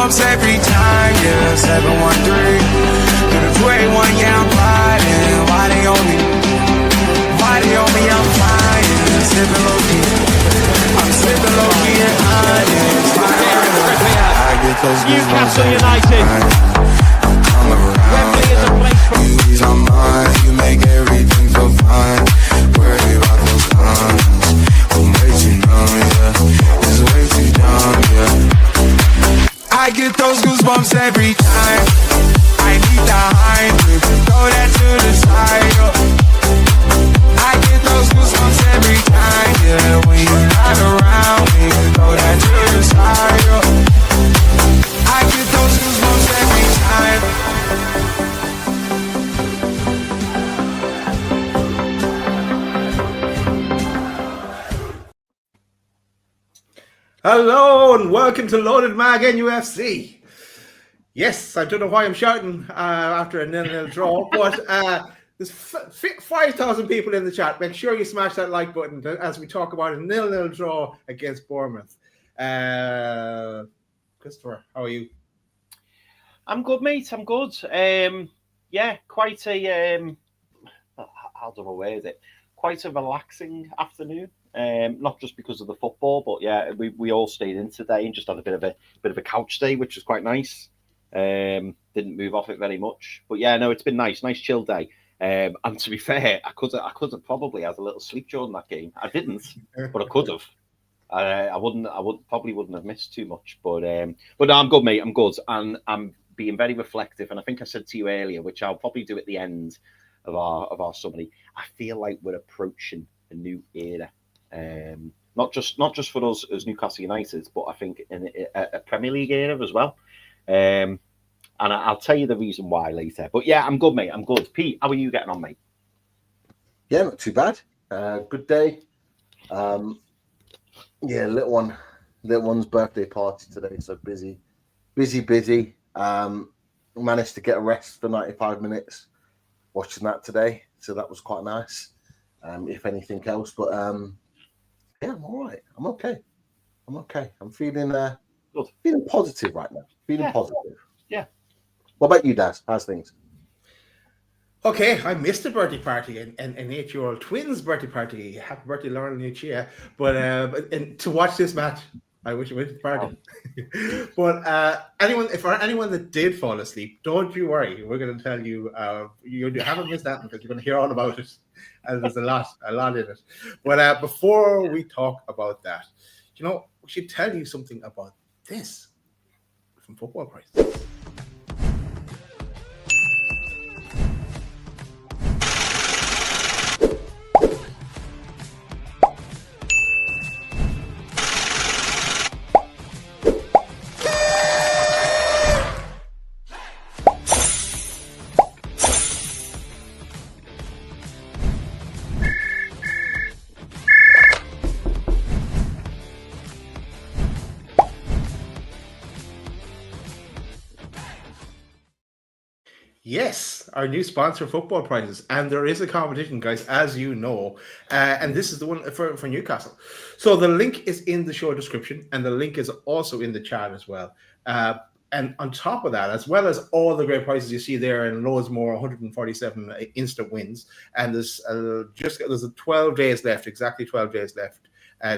goosebumps every time, yeah, 713. Do the 281, yeah, I'm riding. Why they on me? Why they on me? I'm flying. Sipping low key. I'm sipping low key and hiding. I get those goosebumps Newcastle every United. time. I'm coming around. Wembley is a place for you ease on mine. You make everything feel fine. Worry about those comments. I'm way too dumb, yeah. It's way too dumb, yeah. I get those goosebumps every time. I need the hype, throw that to the side. I get those goosebumps every time, yeah. When you're not around me, throw that to the side. I get those goosebumps every time. Hello and welcome to Loaded Mag NUFC. Yes, I don't know why I'm shouting after a 0-0 draw, but there's 5,000 people in the chat. Make sure you smash that like button as we talk about a 0-0 draw against Bournemouth. Christopher, how are you? I'm good, mate. I'm good. Yeah, quite a how do I word it? Quite a relaxing afternoon. Not just because of the football, but yeah, we all stayed in today and just had a bit of a couch day, which was quite nice. Didn't move off it very much, but yeah, no, it's been nice chill day. And to be fair, I could have probably had a little sleep during that game. I didn't, but I could have. I probably wouldn't have missed too much, but no, I'm good, mate. I'm good, and I'm being very reflective. And I think I said to you earlier, which I'll probably do at the end of our summary. I feel like we're approaching a new era. Not just for us as Newcastle United, but I think in a Premier League era as well. And I'll tell you the reason why later. But yeah, I'm good, mate. I'm good. Pete, how are you getting on, mate? Yeah, not too bad. Good day. Yeah, little one's birthday party today, so busy. Managed to get a rest for 95 minutes watching that today, so that was quite nice. If anything else, but yeah, I'm all right. I'm okay. I'm feeling feeling positive right now. Feeling positive. Yeah. What about you, Daz? How's things? Okay, I missed the birthday party and 8-year-old twins' birthday party. Happy birthday, Lauren and Lucia. But and to watch this match, I wish I went to the party. But anyone that did fall asleep, don't you worry. We're going to tell you you haven't missed that because you're going to hear all about it. And there's a lot in it. But before we talk about that, we should tell you something about this from Football Price. Yes, our new sponsor, Football Prizes, and there is a competition, guys, as you know, and this is the one for Newcastle. So the link is in the show description, and the link is also in the chat as well. And on top of that, as well as all the great prizes you see there, and loads more, 147 instant wins, and there's 12 days left, exactly 12 days left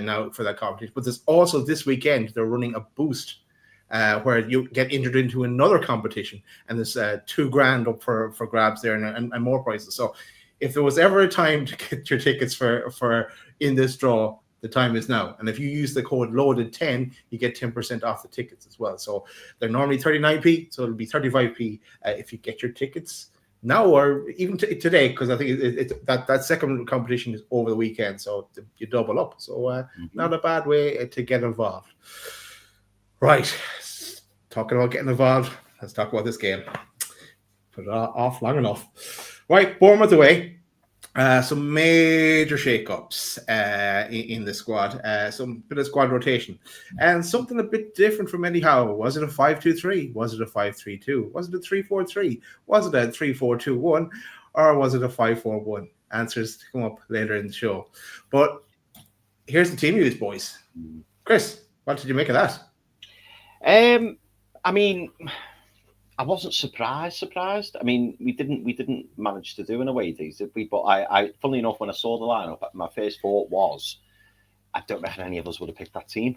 now for that competition. But there's also this weekend they're running a boost. Where you get entered into another competition, and there's $2,000 up for grabs there, and more prizes. So, if there was ever a time to get your tickets for in this draw, the time is now. And if you use the code LOADED10, you get 10% off the tickets as well. So they're normally 39p, so it'll be 35p if you get your tickets now or even today, because I think that second competition is over the weekend, so you double up. So not a bad way to get involved. Right, talking about getting involved, let's talk about this game. Put it off long enough. Right, Bournemouth away. Some major shake-ups in the squad. Some bit of squad rotation. And something a bit different from Eddie Howe. Was it a 5-2-3? Was it a 5-3-2? Was it a 3-4-3? Was it a 3-4-2-1? Or was it a 5-4-1? Answers to come up later in the show. But here's the team news, boys. Chris, what did you make of that? I mean, I wasn't surprised. I mean, we didn't manage to do an away days, did we? But I funnily enough, when I saw the lineup, my first thought was, I don't reckon any of us would have picked that team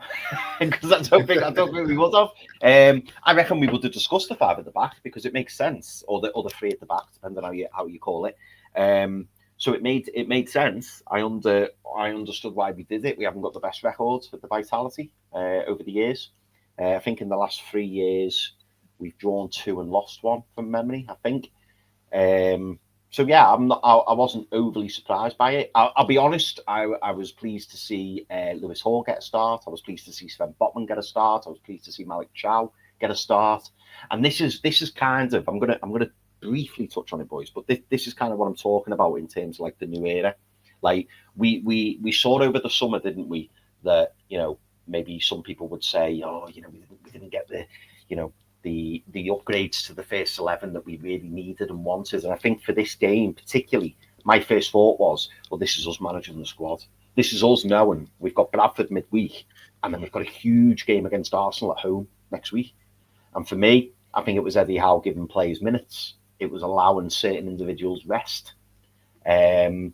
because I don't think we would have. I reckon we would have discussed the 5 at the back because it makes sense, or the 3 at the back, depending on how you call it. So it made sense. I understood why we did it. We haven't got the best records with the Vitality over the years. I think in the last 3 years we've drawn 2 and lost 1 from memory, I think. So yeah, I wasn't overly surprised by it. I'll be honest. I was pleased to see Lewis Hall get a start. I was pleased to see Sven Botman get a start. I was pleased to see Malick Thiaw get a start. And this is kind of, I'm gonna briefly touch on it, boys. But this is kind of what I'm talking about in terms of like the new era. Like we saw over the summer, didn't we? That maybe some people would say, oh, we didn't get the upgrades to the first 11 that we really needed and wanted. And I think for this game particularly, my first thought was, well, this is us managing the squad. This is us knowing we've got Bradford midweek, and then we've got a huge game against Arsenal at home next week. And for me, I think it was Eddie Howe giving players minutes. It was allowing certain individuals rest. And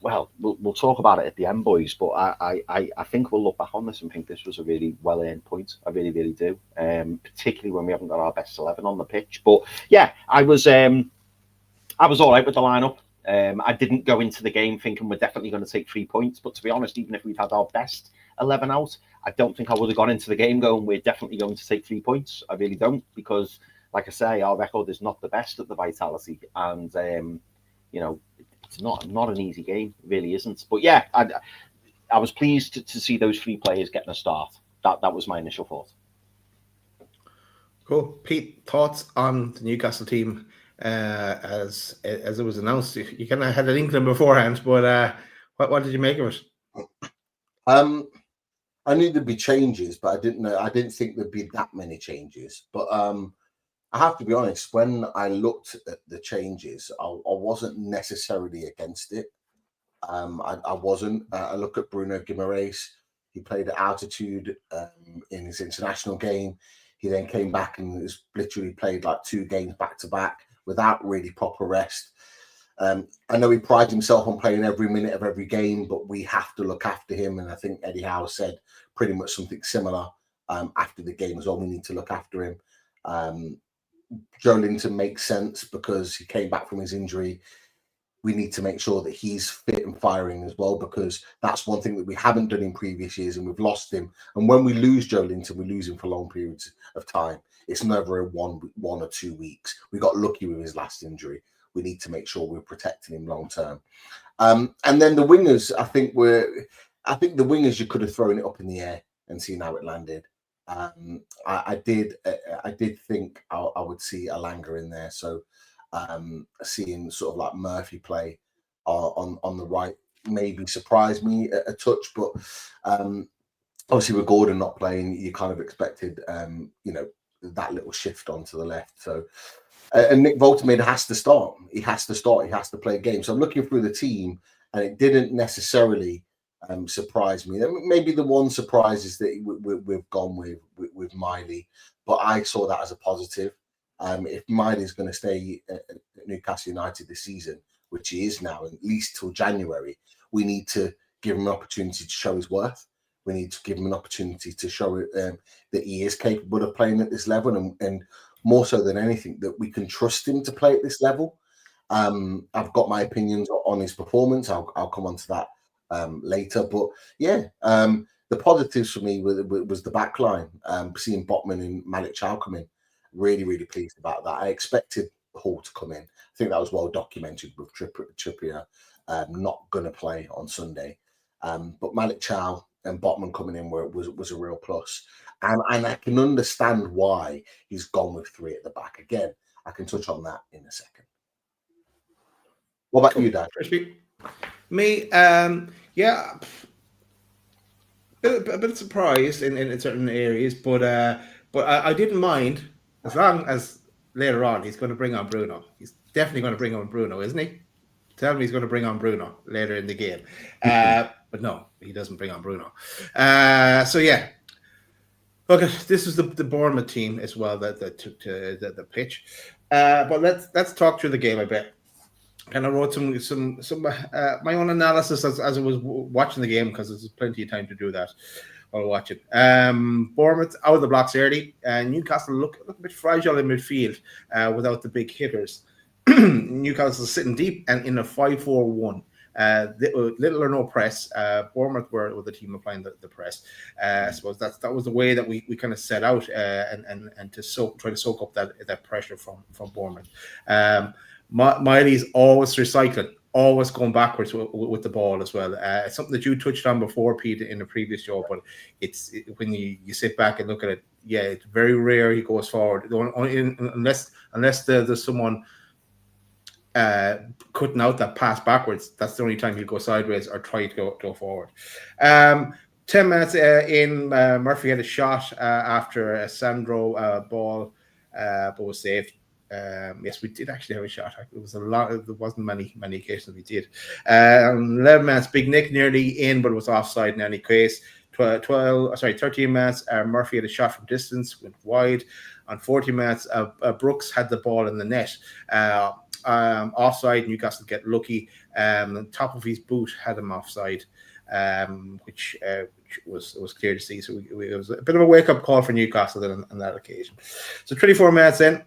well, we'll talk about it at the end, boys. But I think we'll look back on this and think this was a really well-earned point. I really, really do. Particularly when we haven't got our best 11 on the pitch. But yeah, I was all right with the lineup. I didn't go into the game thinking we're definitely going to take 3 points. But to be honest, even if we'd had our best 11 out, I don't think I would have gone into the game going, we're definitely going to take 3 points. I really don't, because, like I say, our record is not the best at the Vitality, and it's not an easy game. It really isn't. But yeah, I was pleased to see those 3 players getting a start. That was my initial thought. Cool. Pete, thoughts on the Newcastle team as it was announced? You kind of had an inkling beforehand, but what did you make of it? I knew there'd be changes, but I didn't think there'd be that many changes. But I have to be honest, when I looked at the changes, I wasn't necessarily against it. I wasn't. I look at Bruno Guimaraes. He played at altitude in his international game. He then came back and has literally played like 2 games back to back without really proper rest. I know he prides himself on playing every minute of every game, but we have to look after him. And I think Eddie Howe said pretty much something similar after the game as well. We need to look after him. Joe Linton makes sense because he came back from his injury. We need to make sure that he's fit and firing as well, because that's one thing that we haven't done in previous years, and we've lost him. And when we lose Joe Linton, we lose him for long periods of time. It's never a one or 2 weeks. We got lucky with his last injury. We need to make sure we're protecting him long term. And then the wingers, I think the wingers, you could have thrown it up in the air and seen how it landed. I did think I would see Alanga in there, so seeing sort of like Murphy play on the right maybe surprised me a touch, but obviously with Gordon not playing, you kind of expected that little shift onto the left. So and Nick Voltamid has to start. He has to play a game. So I'm looking through the team, and it didn't necessarily surprise me. Maybe the one surprise is that we've gone with Miley, but I saw that as a positive. If Miley's going to stay at Newcastle United this season, which he is now, at least till January, we need to give him an opportunity to show his worth. We need to give him an opportunity to show that he is capable of playing at this level, and more so than anything, that we can trust him to play at this level. I've got my opinions on his performance. I'll come on to that later, but yeah, the positives for me was the back line. Seeing Botman and Malick Thiaw come in, really, really pleased about that. I expected Hall to come in. I think that was well documented with Trippier not going to play on Sunday, but Malick Thiaw and Botman coming in was a real plus, and I can understand why he's gone with 3 at the back. Again, I can touch on that in a second. What about you, Dan? Me, yeah, a bit surprised in certain areas, but I didn't mind as long as later on he's going to bring on Bruno. He's definitely going to bring on Bruno, isn't he? Tell me he's going to bring on Bruno later in the game. But no, he doesn't bring on Bruno. So yeah, Okay, this is the Bournemouth team as well that took to the pitch. But let's talk through the game a bit. And I wrote some my own analysis as I was watching the game, because there's plenty of time to do that while watching. Bournemouth out of the blocks early, and Newcastle look a bit fragile in midfield without the big hitters. Newcastle sitting deep and in a 5-4-1. Little or no press. Bournemouth were the team applying the press. I suppose that was the way that we kind of set out and to try to soak up that pressure from Bournemouth. Miley's always recycling, always going backwards with the ball as well. It's something that you touched on before, Pete, in the previous show, but when you sit back and look at it, yeah, it's very rare he goes forward, unless there's someone cutting out that pass backwards. That's the only time he'll go sideways or try to go forward. 10 minutes in, Murphy had a shot after a Sandro ball, but was saved. Yes, we did actually have a shot. It was a lot. There wasn't many occasions we did. 11 minutes, Big Nick nearly in, but it was offside in any case. 13 minutes, Murphy had a shot from distance, went wide. On 40 minutes, Brooks had the ball in the net. Offside, Newcastle get lucky. The top of his boot had him offside, which was clear to see. So it was a bit of a wake-up call for Newcastle on that occasion. So 24 minutes in,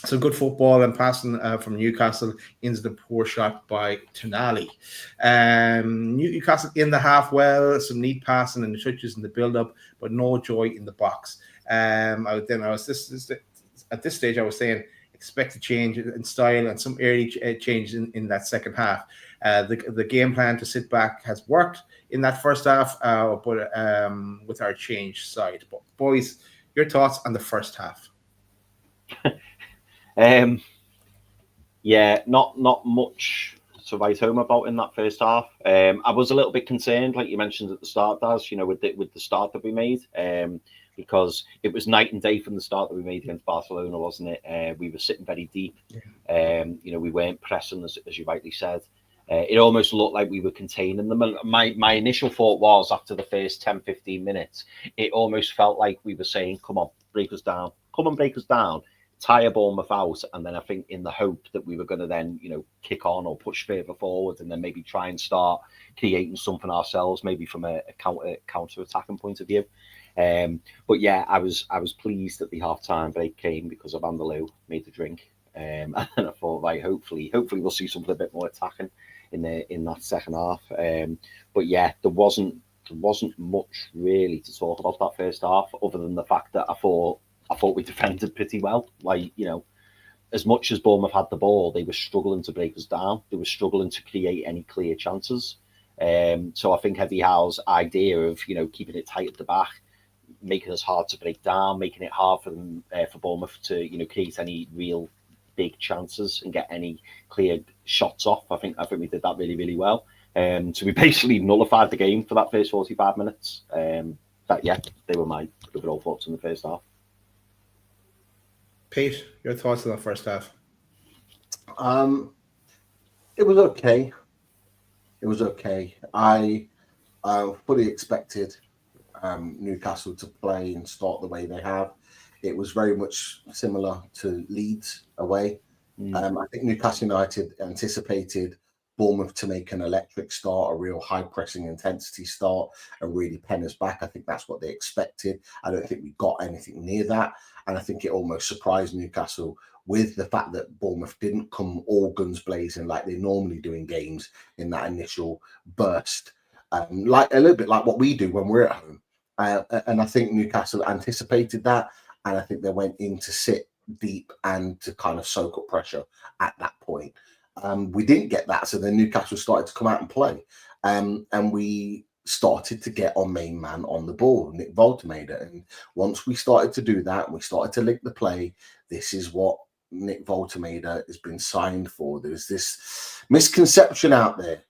some good football and passing from Newcastle into the poor shot by Tonali. Newcastle in the half well, some neat passing and the touches in the build-up, but no joy in the box. At this stage, I was saying expect a change in style and some early change in that second half. The game plan to sit back has worked in that first half, but with our change side. But boys, your thoughts on the first half? Yeah, not much to write home about in that first half. I was a little bit concerned, like you mentioned at the start, Daz, with the start that we made, because it was night and day from the start that we made against Barcelona, wasn't it? We were sitting very deep. We weren't pressing, as you rightly said. It almost looked like we were containing them. My initial thought was, after the first 10-15 minutes, it almost felt like we were saying, come on, break us down. Come and break us down. Tire Bournemouth out, and then I think in the hope that we were going to then kick on or push further forward, and then maybe try and start creating something ourselves, maybe from a counter attacking point of view. But yeah, I was pleased that the half-time break came, because Vandaloo made the drink, and I thought, right, hopefully we'll see something a bit more attacking in that second half. But yeah, there wasn't much really to talk about that first half, other than the fact that I thought we defended pretty well. Like, as much as Bournemouth had the ball, they were struggling to break us down. They were struggling to create any clear chances. So I think Eddie Howe's idea of keeping it tight at the back, making us hard to break down, making it hard for them for Bournemouth to create any real big chances and get any clear shots off. I think we did that really, really well. So we basically nullified the game for that first 45 minutes. They were my overall thoughts in the first half. Pete, your thoughts on the first half? It was okay. I fully expected Newcastle to play and start the way they have. It was very much similar to Leeds away. I think Newcastle United anticipated Bournemouth to make an electric start, a real high pressing intensity start, and really pen us back. I think that's what they expected. I don't think we got anything near that. And I think it almost surprised Newcastle with the fact that Bournemouth didn't come all guns blazing like they normally do in games in that initial burst. Like a little bit like what we do when we're at home. And I think Newcastle anticipated that. And I think they went in to sit deep and to kind of soak up pressure at that point. We didn't get that. So then Newcastle started to come out and play. And we started to get our main man on the ball, Nick Voltemade. And once we started to do that, and we started to link the play, this is what Nick Voltemade has been signed for. There's this misconception out there,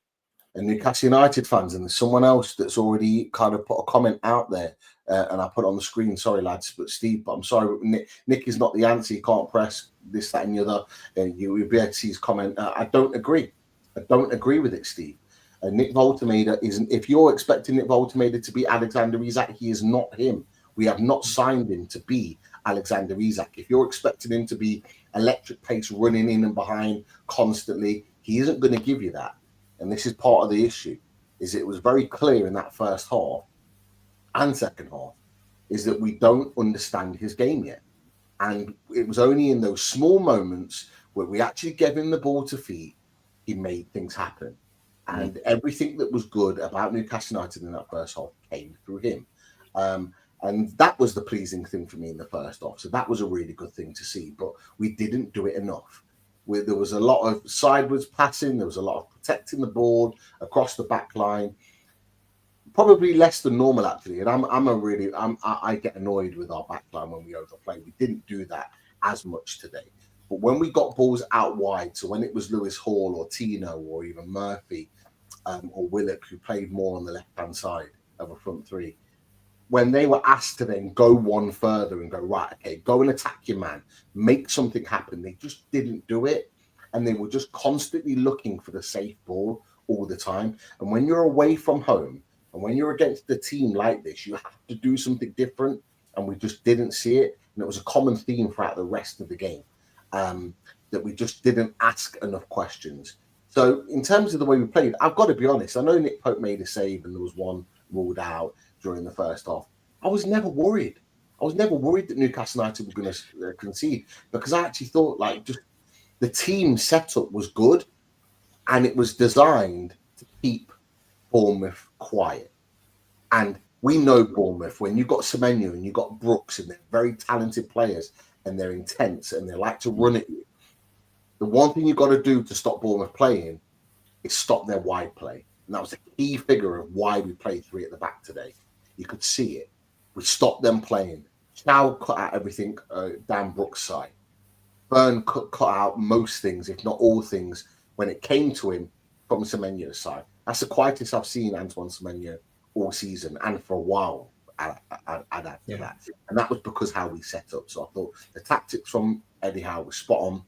and Newcastle United fans, and there's someone else that's already kind of put a comment out there, and I put it on the screen. Sorry, lads, but Steve, but I'm sorry, Nick is not the answer. He can't press this, that, and the other. And you'll be able to see his comment. I don't agree. I don't agree with it, Steve. Nick Voltemade isn't. If you're expecting Nick Voltemade to be Alexander Isak, he is not him. We have not signed him to be Alexander Isak. If you're expecting him to be electric pace running in and behind constantly, he isn't going to give you that. And this is part of the issue, is it was very clear in that first half and second half, is that we don't understand his game yet. And it was only in those small moments where we actually gave him the ball to feet, he made things happen. And everything that was good about Newcastle United in that first half came through him. And that was the pleasing thing for me in the first half. So that was a really good thing to see. But we didn't do it enough. There was a lot of sideways passing. There was a lot of protecting the ball across the back line. Probably less than normal, actually. And I get annoyed with our back line when we overplay. We didn't do that as much today. But when we got balls out wide, so when it was Lewis Hall or Tino or even Murphy or Willock, who played more on the left-hand side of a front three, when they were asked to then go one further and go, right, okay, go and attack your man, make something happen, they just didn't do it. And they were just constantly looking for the safe ball all the time. And when you're away from home and when you're against a team like this, you have to do something different. And we just didn't see it. And it was a common theme throughout the rest of the game, that we just didn't ask enough questions. So in terms of the way we played, I've got to be honest. I know Nick Pope made a save and there was one ruled out during the first half. I was never worried. I was never worried that Newcastle United were going to concede, because I actually thought just the team setup was good and it was designed to keep Bournemouth quiet. And we know Bournemouth, when you've got Semenyo and you've got Brooks and they're very talented players and they're intense and they like to run at you, the one thing you've got to do to stop Bournemouth playing is stop their wide play. And that was a key figure of why we played three at the back today. You could see it. We stopped them playing. Howe cut out everything down Brooks' side. Byrne cut out most things, if not all things, when it came to him from Semenyo's side. That's the quietest I've seen Antoine Semenyo all season and for a while. After that. And that was because how we set up. So I thought the tactics from Eddie Howe were spot on,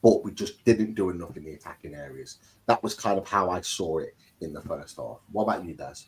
but we just didn't do enough in the attacking areas. That was kind of how I saw it in the first half. What about you, Daz?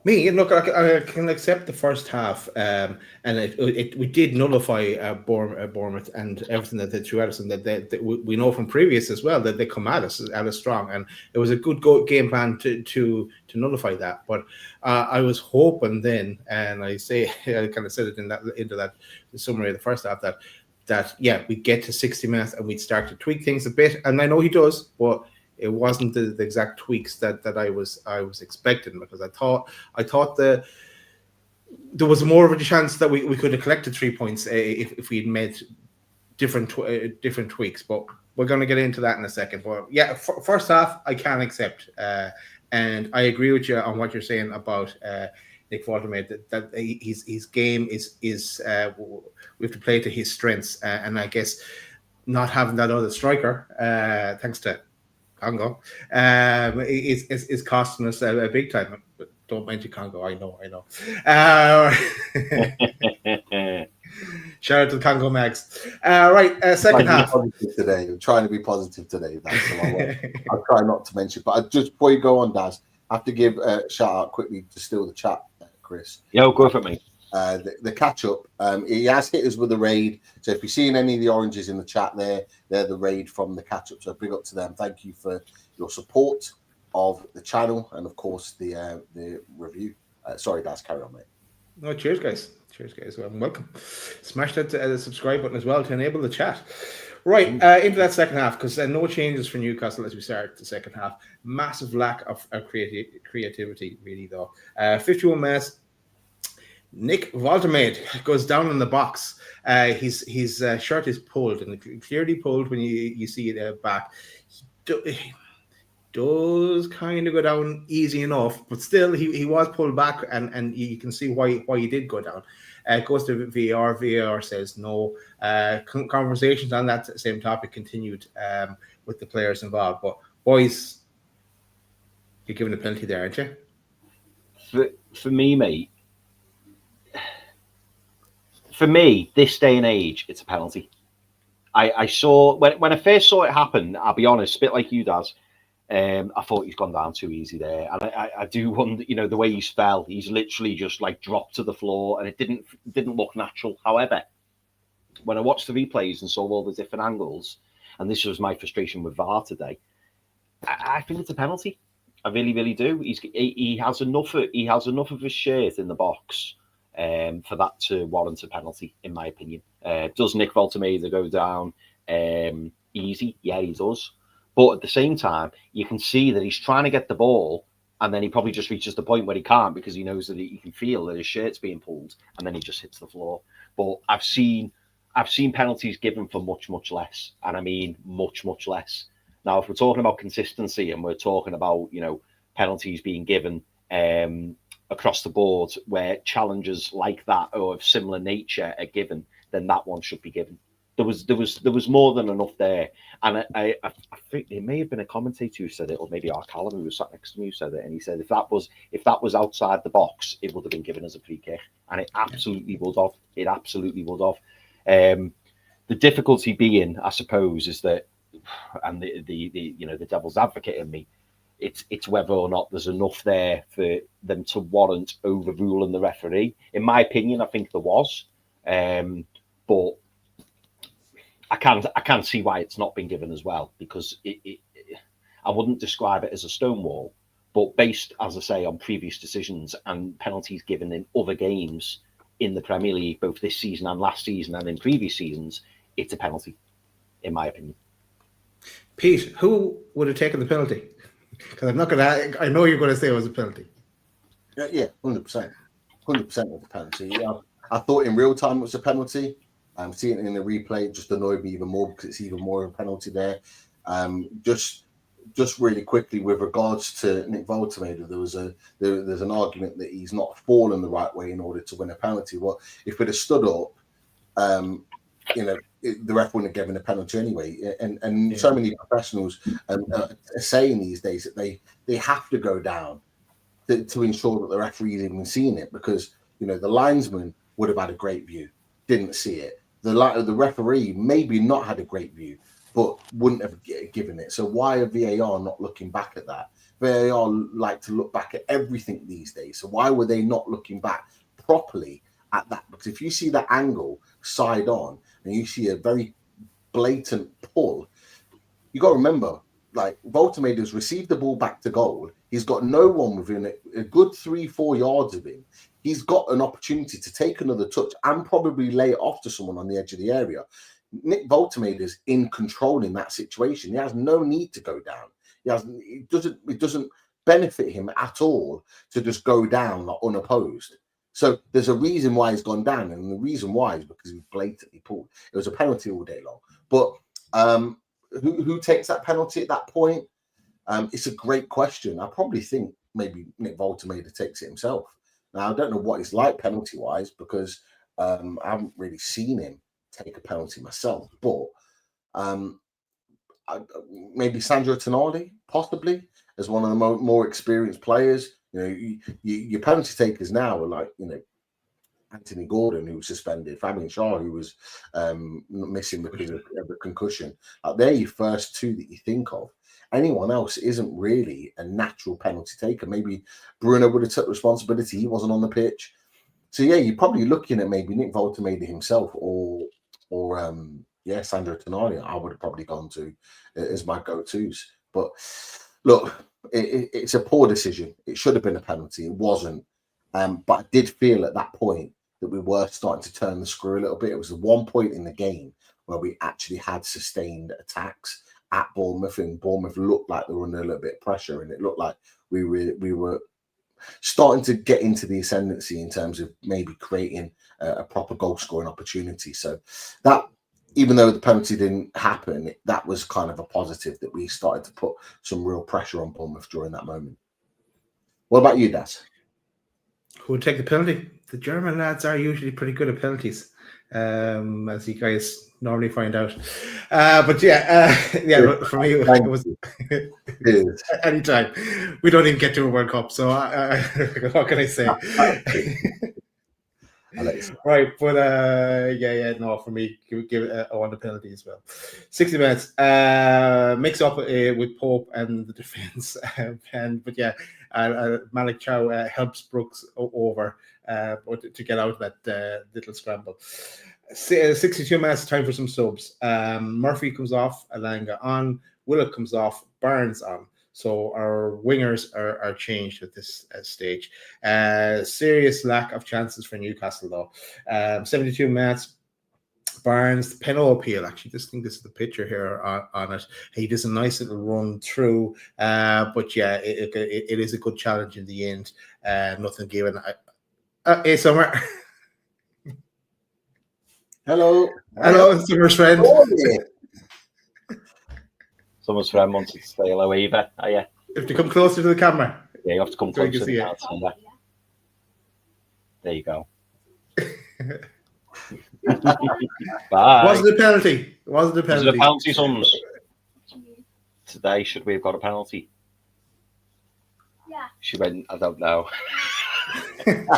Me, look, I can accept the first half, and we did nullify Bournemouth and everything that they threw at us, and that we know from previous as well that they come at us strong, and it was a good game plan to nullify that. But I was hoping then, and I kind of said it into that summary of the first half, that we get to 60 minutes and we'd start to tweak things a bit, and I know he does, but it wasn't the exact tweaks that I was expecting, because I thought there was more of a chance that we could have collected 3 points if we'd made different tweaks. But we're going to get into that in a second. But first half I can accept, and I agree with you on what you're saying about Nick Waltermaid, that his game is we have to play to his strengths, and I guess not having that other striker, thanks to Congo, is costing us a big time. But don't mention Congo. I know. Shout out to the Congo Mags. Right, second half. Today, I'm trying to be positive today. I'll try not to mention. But just before you go on, Daz, I have to give a shout out quickly to steal the chat, Chris. Yeah, go for me. The catch up. He has hit us with a raid. So if you're seeing any of the oranges in the chat they're the raid from the catch up. So big up to them. Thank you for your support of the channel and of course the review. Sorry, Daz, carry on, mate. No, cheers, guys. Well, welcome. Smash that subscribe button as well to enable the chat. Right, into that second half, because no changes for Newcastle as we start the second half. Massive lack of creativity, really, though. 51 minutes. Nick Waltermaid goes down in the box. His shirt is pulled, and clearly pulled when you see it back. He does kind of go down easy enough, but still he was pulled back, and you can see why he did go down. Goes to VAR. VAR says no. Conversations on that same topic continued with the players involved. But boys, you're giving a penalty there, aren't you? For me, mate. For me, this day and age, it's a penalty. I saw when I first saw it happen. I'll be honest, a bit like you, Daz. I thought he's gone down too easy there, and I do wonder, the way he's fell. He's literally just like dropped to the floor, and it didn't look natural. However, when I watched the replays and saw all the different angles, and this was my frustration with VAR today, I think it's a penalty. I really, really do. He has enough of his shirt in the box for that to warrant a penalty, in my opinion. Does Nick Voltemeda go down easy? Yeah, he does. But at the same time, you can see that he's trying to get the ball, and then he probably just reaches the point where he can't because he knows that he can feel that his shirt's being pulled, and then he just hits the floor. But I've seen penalties given for much, much less, and I mean much, much less. Now, if we're talking about consistency and we're talking about, penalties being given across the board where challenges like that or of similar nature are given, then that one should be given. There was more than enough there. And I think it may have been a commentator who said it, or maybe our Callum who was sat next to me who said it, and he said if that was outside the box, it would have been given as a free kick. And it absolutely would have. It absolutely would have. The difficulty being, I suppose, is that, and the devil's advocate in me, it's whether or not there's enough there for them to warrant overruling the referee. In my opinion, I think there was, but I can't see why it's not been given as well, because I wouldn't describe it as a stonewall, but based, as I say, on previous decisions and penalties given in other games in the Premier League, both this season and last season and in previous seasons, it's a penalty, in my opinion. Pete, who would have taken the penalty? Because I know you're going to say it was a penalty. Yeah, 100%. 100% was a penalty. Yeah, I thought in real time it was a penalty. Seeing it in the replay just annoyed me even more because it's even more of a penalty there. Just really quickly with regards to Nick Voltemeda, there's an argument that he's not fallen the right way in order to win a penalty. Well, if it had stood up, the ref wouldn't have given a penalty anyway. And so many professionals are saying these days that they have to go down to ensure that the referee's even seen it, because the linesman would have had a great view, didn't see it. The referee maybe not had a great view, but wouldn't have given it. So why are VAR not looking back at that? VAR like to look back at everything these days. So why were they not looking back properly at that? Because if you see that angle side on and you see a very blatant pull, you got to remember, like, Voltemeda's received the ball back to goal. He's got no one within a good 3-4 yards of him. He's got an opportunity to take another touch and probably lay it off to someone on the edge of the area. Nick Voltemeda is in control in that situation. He has no need to go down. It doesn't benefit him at all to just go down unopposed. So there's a reason why he's gone down, and the reason why is because he blatantly pulled. It was a penalty all day long. But who takes that penalty at that point? It's a great question. I probably think maybe Nick Voltemeda takes it himself. Now, I don't know what he's like penalty-wise, because I haven't really seen him take a penalty myself. But maybe Sandro Tonali, possibly, as one of the more experienced players. Your penalty takers now are like, Anthony Gordon, who was suspended, Fabian Schär, who was missing because of a concussion. They're your first two that you think of. Anyone else isn't really a natural penalty taker. Maybe Bruno would have took responsibility. He wasn't on the pitch. So, yeah, you're probably looking at maybe Nick Voltemeda himself or Sandro Tonali. I would have probably gone to as my go-tos. But, look, it's a poor decision. It should have been a penalty. It wasn't. But I did feel at that point that we were starting to turn the screw a little bit. It was the one point in the game where we actually had sustained attacks at Bournemouth, and Bournemouth looked like they were under a little bit of pressure, and it looked like we were starting to get into the ascendancy in terms of maybe creating a proper goal scoring opportunity. So that, even though the penalty didn't happen, that was kind of a positive, that we started to put some real pressure on Bournemouth during that moment. What about you, Daz? Who would take the penalty? The German lads are usually pretty good at penalties, as you guys normally find out. But for me, it was anytime. We don't even get to a World Cup, so what can I say? Right, but no, for me, give it I want the penalty as well. 60 minutes, mix up with Pope and the defense, but Malick Thiaw helps Brooks over to get out of that little scramble. 62 minutes, time for some subs. Murphy comes off, Alanga on, Willock comes off, Barnes on. So our wingers are changed at this stage. Serious lack of chances for Newcastle, though. 72 minutes. Barnes, Peno appeal. Actually, this is the picture here on it. He does a nice little run through. But yeah, it is a good challenge in the end. Nothing given. Hey, Summer. Hello, Summer's friend. Someone's friend wanted to stay low, Eva. Oh, yeah. You have to come closer to the camera. Yeah, you have to come So you closer. can see it. There you go. Bye. Was it a penalty? Was it a penalty, Sums? Today, should we have got a penalty? Yeah. She went, I don't know.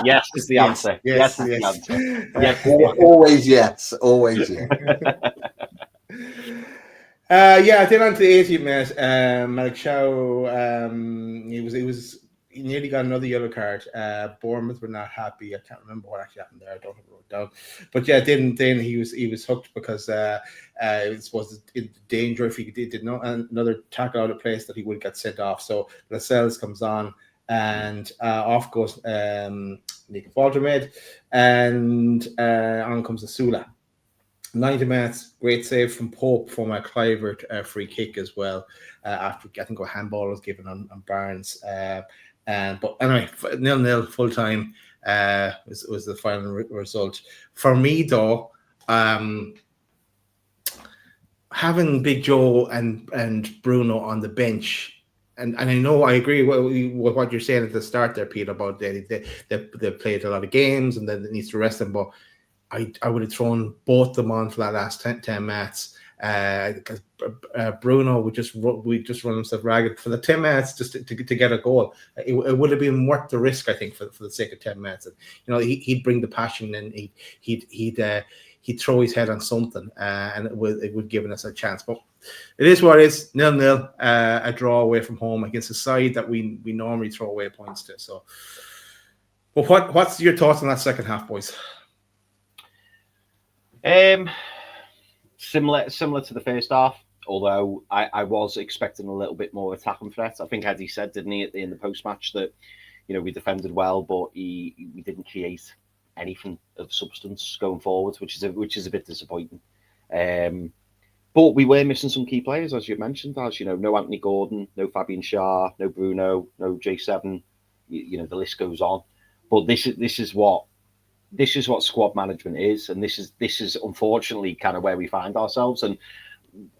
Yes is the answer. Yes is the answer. Yes. Always yes. Always yes. Then on to the 18th minute, Malick Thiaw, he nearly got another yellow card. Bournemouth were not happy. I can't remember what actually happened there. I don't have it wrote down. But yeah, then he was hooked because it was in danger if he did another tackle out of place that he would get sent off. So Lascelles comes on and off goes Nico Faltermed, and on comes Asula. 90 minutes, great save from Pope from a Clivert free kick as well. After I think a handball was given on Barnes. But anyway, 0-0 full time was the final result. For me, though, having Big Joe and Bruno on the bench. And I know I agree with what you're saying at the start there, Pete, about they played a lot of games and then it needs to rest them. But I would have thrown both them on for that last 10 minutes because Bruno would just run himself ragged for the 10 minutes just to get a goal. It would have been worth the risk, I think, for the sake of 10 minutes. And he'd bring the passion and he'd throw his head on something, and it would give us a chance. But it is what it is. 0-0, a draw away from home against a side that we normally throw away points to. So, but what's your thoughts on that second half, boys? Similar to the first half, although I was expecting a little bit more attacking threat. I think Eddie said, didn't he, in the post-match that we defended well, but we didn't create anything of substance going forward, which is a bit disappointing. But we were missing some key players, as you mentioned. No Anthony Gordon, no Fabian Schär, no Bruno, no J7. The list goes on. But this is what squad management is, and this is unfortunately kind of where we find ourselves. And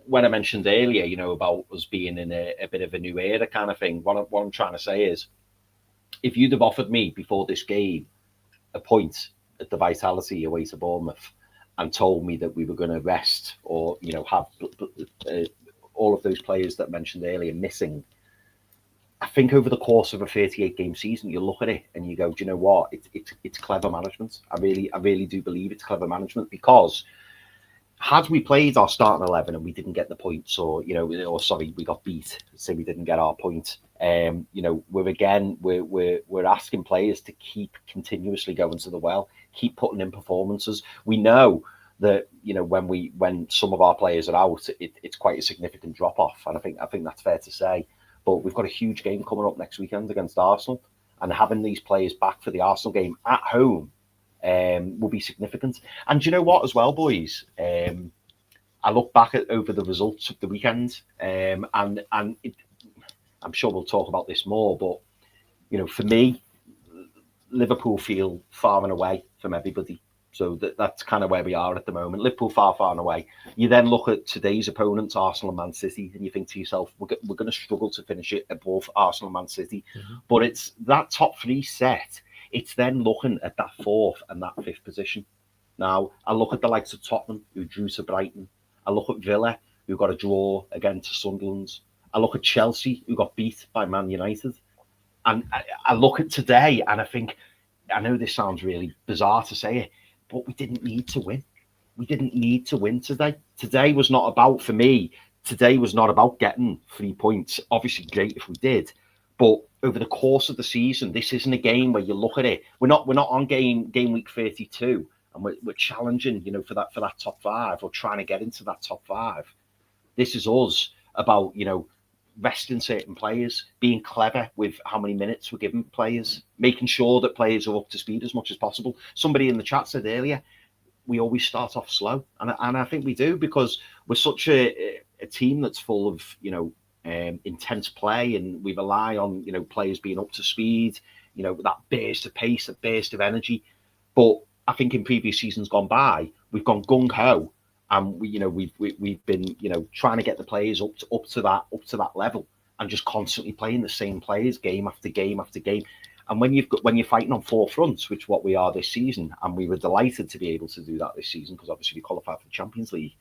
when I mentioned earlier, about us being in a bit of a new era kind of thing, what I'm trying to say is, if you'd have offered me before this game a point at the Vitality away to Bournemouth and told me that we were going to rest or have all of those players that I mentioned earlier missing, I think over the course of a 38-game season, you look at it and you go, do you know what? It's clever management. I really do believe it's clever management, because had we played our starting 11 and we didn't get the points, or we got beat, say we didn't get our point, we're asking players to keep continuously going to the well, keep putting in performances. We know that when some of our players are out, it's quite a significant drop off, and I think that's fair to say. But we've got a huge game coming up next weekend against Arsenal, and having these players back for the Arsenal game at home will be significant. And do you know what, as well, boys? I look back over the results of the weekend, and I'm sure we'll talk about this more, but for me, Liverpool feel far and away from everybody. So that's kind of where we are at the moment. Liverpool far and away. You then look at today's opponents, Arsenal and Man City, and you think to yourself, we're going to struggle to finish it above Arsenal and Man City. Mm-hmm. But it's that top three set. It's then looking at that fourth and that fifth position. Now, I look at the likes of Tottenham, who drew to Brighton. I look at Villa, who got a draw again to Sunderland. I look at Chelsea, who got beat by Man United. And I look at today and I think, I know this sounds really bizarre to say it, but we didn't need to win. We didn't need to win today. Today was not about, for me, today was not about getting 3 points. Obviously, great if we did. But over the course of the season, this isn't a game where you look at it. We're not on game week 32, and we're challenging, for that top 5 or trying to get into that top 5. This is us about, resting certain players, being clever with how many minutes we're giving players, making sure that players are up to speed as much as possible. Somebody in the chat said earlier, we always start off slow, and I think we do, because we're such a team that's full of intense play, and we rely on players being up to speed, that burst of pace, that burst of energy. But I think in previous seasons gone by, we've gone gung ho, and we've been trying to get the players up to that level, and just constantly playing the same players game after game after game. And when you're fighting on 4 fronts, which is what we are this season, and we were delighted to be able to do that this season, because obviously we qualified for the Champions League,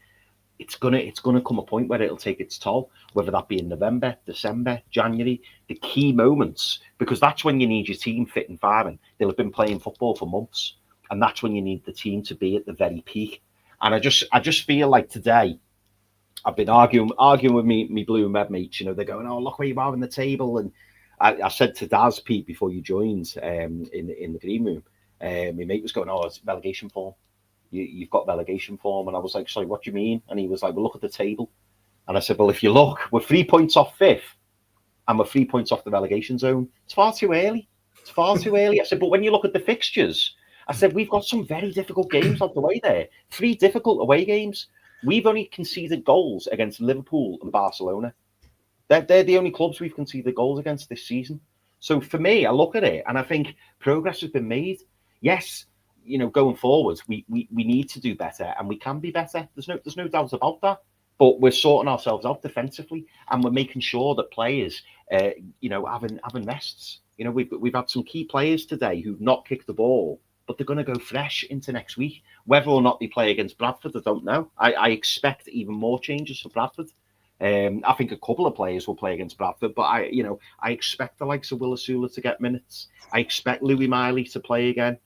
it's gonna come a point where it'll take its toll, whether that be in November, December, January, the key moments, because that's when you need your team fit and firing. They'll have been playing football for months, and that's when you need the team to be at the very peak. And I just feel like today, I've been arguing with me blue and red mates. They're going, "Oh, look where you are in the table." And I said to Daz, Pete, before you joined, in the green room, my mate was going, "Oh, it's relegation form. You've got relegation form." And I was like, "Sorry, what do you mean?" And he was like, "Well, look at the table." And I said, "Well, if you look, we're 3 points off 5th, and we're 3 points off the relegation zone. It's far too early. It's far too early." I said, "But when you look at the fixtures," I said, "we've got some very difficult games on the way there. 3 difficult away games. We've only conceded goals against Liverpool and Barcelona. They're the only clubs we've conceded goals against this season." So for me, I look at it and I think progress has been made. Yes, going forward, we need to do better, and we can be better. There's no doubt about that. But we're sorting ourselves out defensively, and we're making sure that players, having rests. We've had some key players today who've not kicked the ball, but they're going to go fresh into next week. Whether or not they play against Bradford, I don't know. I expect even more changes for Bradford. I think a couple of players will play against Bradford, but I expect the likes of Willisula to get minutes. I expect Louis Miley to play again.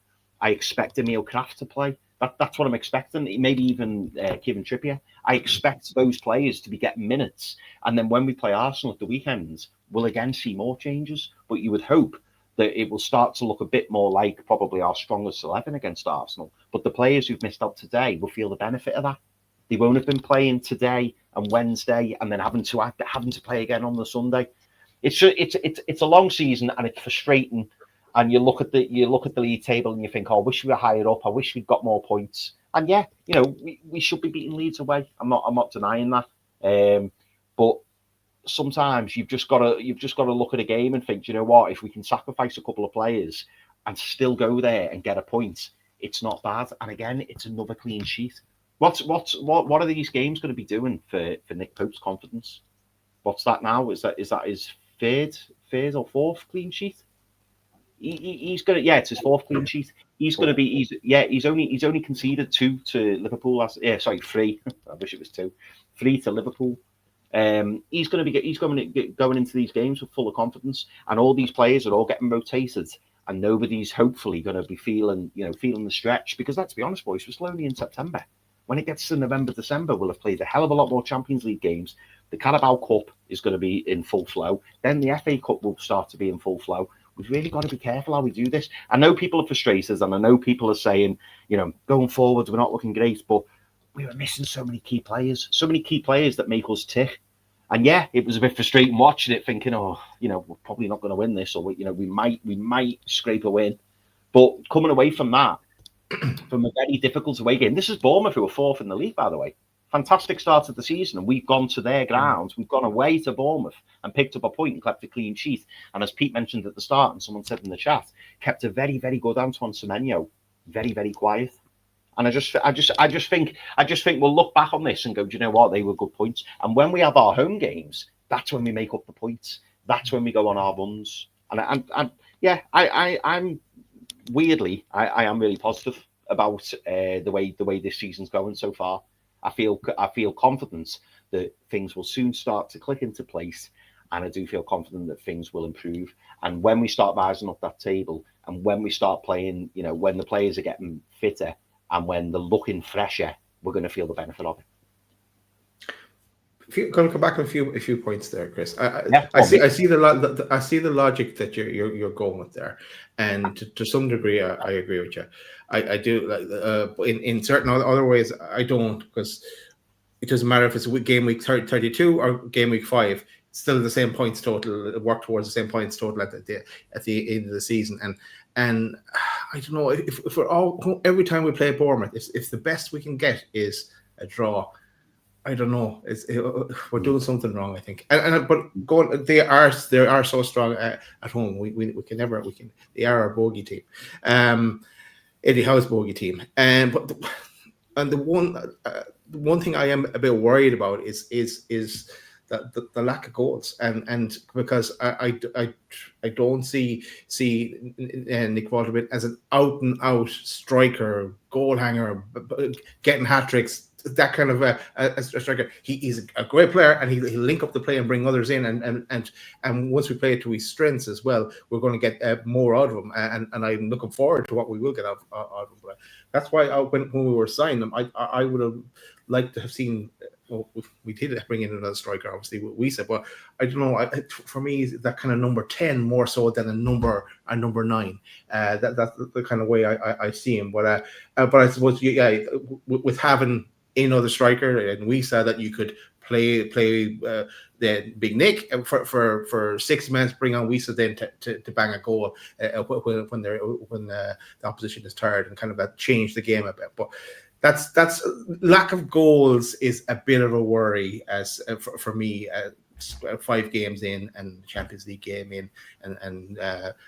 I expect Emil Kraft to play. That's what I'm expecting. Maybe even Kieran Trippier. I expect those players to be getting minutes. And then when we play Arsenal at the weekends, we'll again see more changes. But you would hope that it will start to look a bit more like probably our strongest 11 against Arsenal. But the players who've missed out today will feel the benefit of that. They won't have been playing today and Wednesday, and then having to play again on the Sunday. It's a long season, and it's frustrating. And you look at the league table and you think, "Oh, I wish we were higher up. I wish we'd got more points." And yeah, we should be beating Leeds away. I'm not denying that. But sometimes you've just got to look at a game and think, "You know what? If we can sacrifice a couple of players and still go there and get a point, it's not bad." And again, it's another clean sheet. What are these games going to be doing for Nick Pope's confidence? What's that now? Is that his third or 4th clean sheet? He's gonna, it's his 4th clean sheet. He's only conceded 2 to Liverpool 3. I wish it was 2. 3 to Liverpool. He's going to going into these games with full of confidence, and all these players are all getting rotated, and nobody's hopefully going to be feeling the stretch, because let's be honest, boys, we're slowly in September. When it gets to November, December, we'll have played a hell of a lot more Champions League games. The Carabao Cup is going to be in full flow. Then the FA Cup will start to be in full flow. We've really got to be careful how we do this. I know people are frustrated, and I know people are saying, going forward, we're not looking great, but we were missing so many key players that make us tick. And yeah, it was a bit frustrating watching it, thinking, "Oh, we're probably not going to win this, or we might scrape a win." But coming away from that, from a very difficult away game. This is Bournemouth, who are 4th in the league, by the way. Fantastic start of the season, and we've gone to their grounds. We've gone away to Bournemouth and picked up a point and kept a clean sheet. And as Pete mentioned at the start, and someone said in the chat, kept a very, very good Antoine Semenyo, very, very quiet. And I just think we'll look back on this and go, "Do you know what? They were good points." And when we have our home games, that's when we make up the points. That's when we go on our runs. And I'm weirdly, I am really positive about the way this season's going so far. I feel confident that things will soon start to click into place, and I do feel confident that things will improve. And when we start rising up that table And when we start playing, you know, when the players are getting fitter and when they're looking fresher, we're going to feel the benefit of it. If you're going to come back on a few points there, Chris. Yeah, I see the logic that you're going with there, and to some degree, I agree with you. I do, in certain other ways, I don't, because it doesn't matter if it's game week 32 or game week 5. It's still the same points total. Work towards the same points total at the end of the season, and I don't know if we're all, every time we play Bournemouth, if the best we can get is a draw. I don't know. We're doing something wrong, I think. But they are so strong at home. We can never. They are our bogey team, Eddie Howe's bogey team. The one thing I am a bit worried about is that the lack of goals, and because I don't see Nick Walterman as an out and out striker, goal hanger, getting hat tricks. That kind of a striker. He's a great player, and he'll link up the play and bring others in. And once we play it to his strengths as well, we're going to get more out of him. And I'm looking forward to what we will get out of him. But that's why when we were signing him, I would have liked to have seen. Well, we did bring in another striker, obviously, what we said, but I don't know. For me, that kind of number 10 more so than a number 9. That's the kind of way I see him. But I suppose, with having another striker, and we said that you could play the Big Nick for 6 minutes, bring on Wisa then to bang a goal when the opposition is tired, and kind of that changed the game a bit. But that's lack of goals is a bit of a worry as for me. 5 games in and Champions League game in, and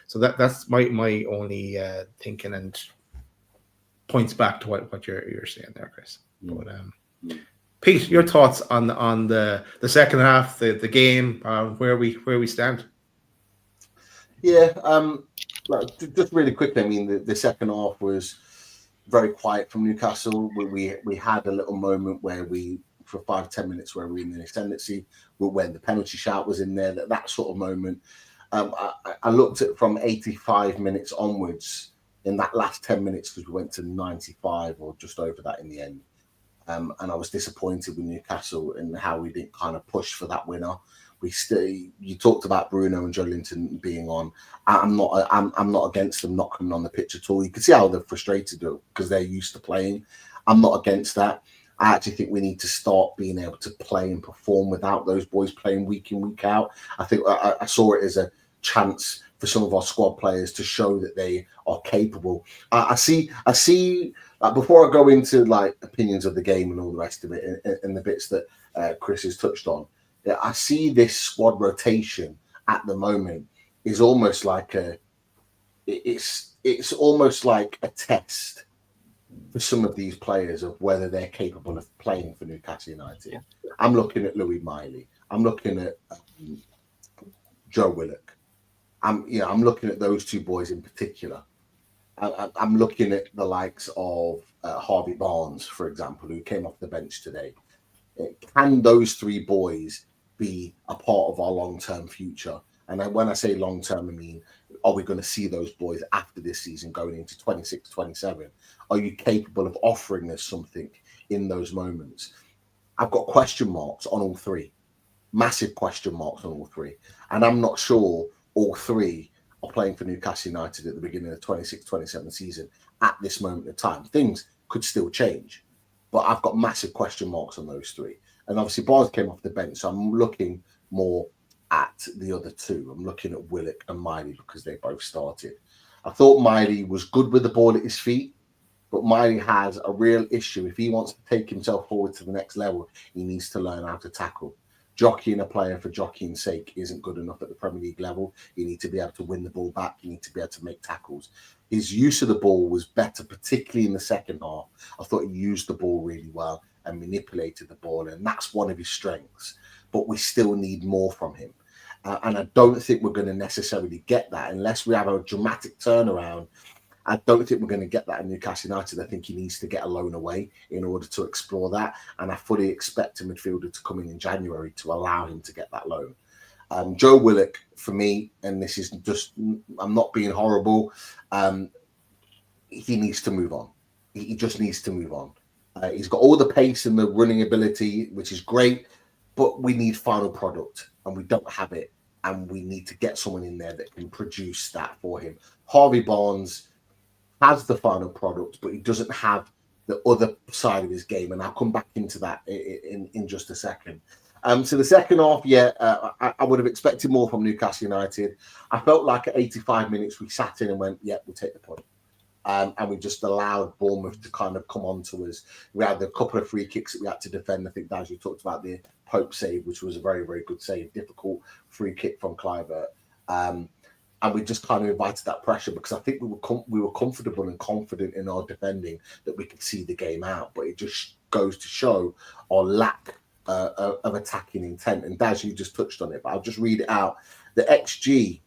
so that's my only thinking, and points back to what you're saying there, Chris. But Pete, your thoughts on the second half, the game, where we stand? Yeah, just really quickly. I mean, the second half was very quiet from Newcastle. We had a little moment where for 5-10 minutes where we were in the ascendancy, when the penalty shout was in there. That sort of moment. I looked at from 85 minutes onwards. In that last 10 minutes, because we went to 95 or just over that in the end. And I was disappointed with Newcastle and how we didn't kind of push for that winner. You talked about Bruno and Joelinton being on. I'm not against them not coming on the pitch at all. You can see how they're frustrated because they're used to playing. I'm not against that. I actually think we need to start being able to play and perform without those boys playing week in, week out. I think I saw it as a chance for some of our squad players to show that they are capable. I see. Before I go into opinions of the game and all the rest of it, and the bits that Chris has touched on, I see this squad rotation at the moment is almost like it's almost like a test for some of these players of whether they're capable of playing for Newcastle United. Yeah. I'm looking at Louis Miley. I'm looking at Joe Willock. I'm looking at those two boys in particular. I'm looking at the likes of Harvey Barnes, for example, who came off the bench today. Can those 3 boys be a part of our long-term future? And when I say long-term, I mean, are we going to see those boys after this season going into 26, 27? Are you capable of offering us something in those moments? I've got question marks on all 3. Massive question marks on all 3. And I'm not sure all 3 are playing for Newcastle United at the beginning of the 26-27 season at this moment in time. Things could still change, but I've got massive question marks on those 3. And obviously Barnes came off the bench, so I'm looking more at the other 2. I'm looking at Willock and Miley because they both started. I thought Miley was good with the ball at his feet, but Miley has a real issue. If he wants to take himself forward to the next level, he needs to learn how to tackle. Jockeying a player for jockeying's sake isn't good enough at the Premier League level. You need to be able to win the ball back. You need to be able to make tackles. His use of the ball was better, particularly in the second half. I thought he used the ball really well and manipulated the ball, and that's one of his strengths. But we still need more from him. And I don't think we're going to necessarily get that unless we have a dramatic turnaround. I don't think we're going to get that in Newcastle United. I think he needs to get a loan away in order to explore that. And I fully expect a midfielder to come in January to allow him to get that loan. Joe Willock, for me, and this is just, I'm not being horrible, he needs to move on. He just needs to move on. He's got all the pace and the running ability, which is great, but we need final product, and we don't have it, and we need to get someone in there that can produce that for him. Harvey Barnes has the final product, but he doesn't have the other side of his game, and I'll come back into that in just a second. So the second half, I would have expected more from Newcastle United. I felt like at 85 minutes we sat in and went, yeah, we'll take the point. And we just allowed Bournemouth to kind of come on to us. We had a couple of free kicks that we had to defend. I think, Daz, you talked about the Pope save, which was a very, very good save. Difficult free kick from Kluivert. And we just kind of invited that pressure because I think we were comfortable and confident in our defending that we could see the game out. But it just goes to show our lack of attacking intent. And Daz, you just touched on it, but I'll just read it out. The XG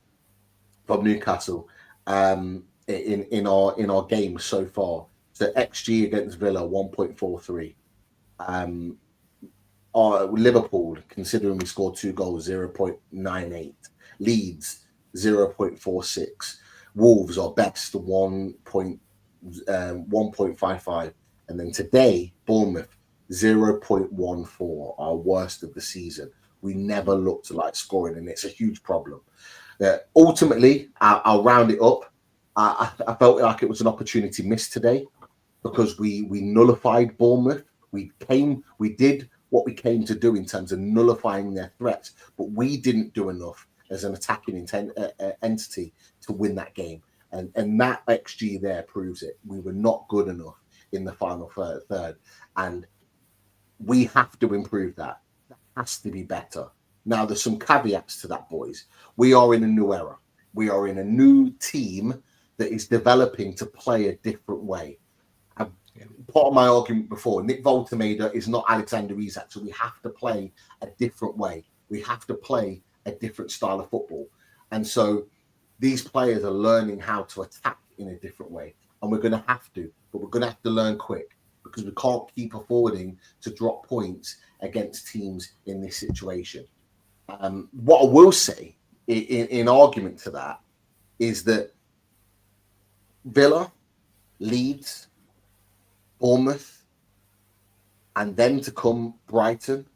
from Newcastle in our games so far. So XG against Villa 1.43. Liverpool, considering we scored 2 goals, 0.98. Leeds 0.46. Wolves are best 1.55. And then today, Bournemouth 0.14, our worst of the season. We never looked like scoring, and it's a huge problem. Ultimately, I'll round it up. I felt like it was an opportunity missed today because we nullified Bournemouth. We did what we came to do in terms of nullifying their threats, but we didn't do enough as an attacking entity to win that game. And that XG there proves it. We were not good enough in the final third. And we have to improve that. That has to be better. Now, there's some caveats to that, boys. We are in a new era. We are in a new team that is developing to play a different way. Part of my argument before, Nick Voltemade is not Alexander Isak, so we have to play a different way. We have to play a different style of football. And so these players are learning how to attack in a different way. And we're going to have to, but we're going to have to learn quick because we can't keep affording to drop points against teams in this situation. What I will say in argument to that is that Villa, Leeds, Bournemouth, and then to come Brighton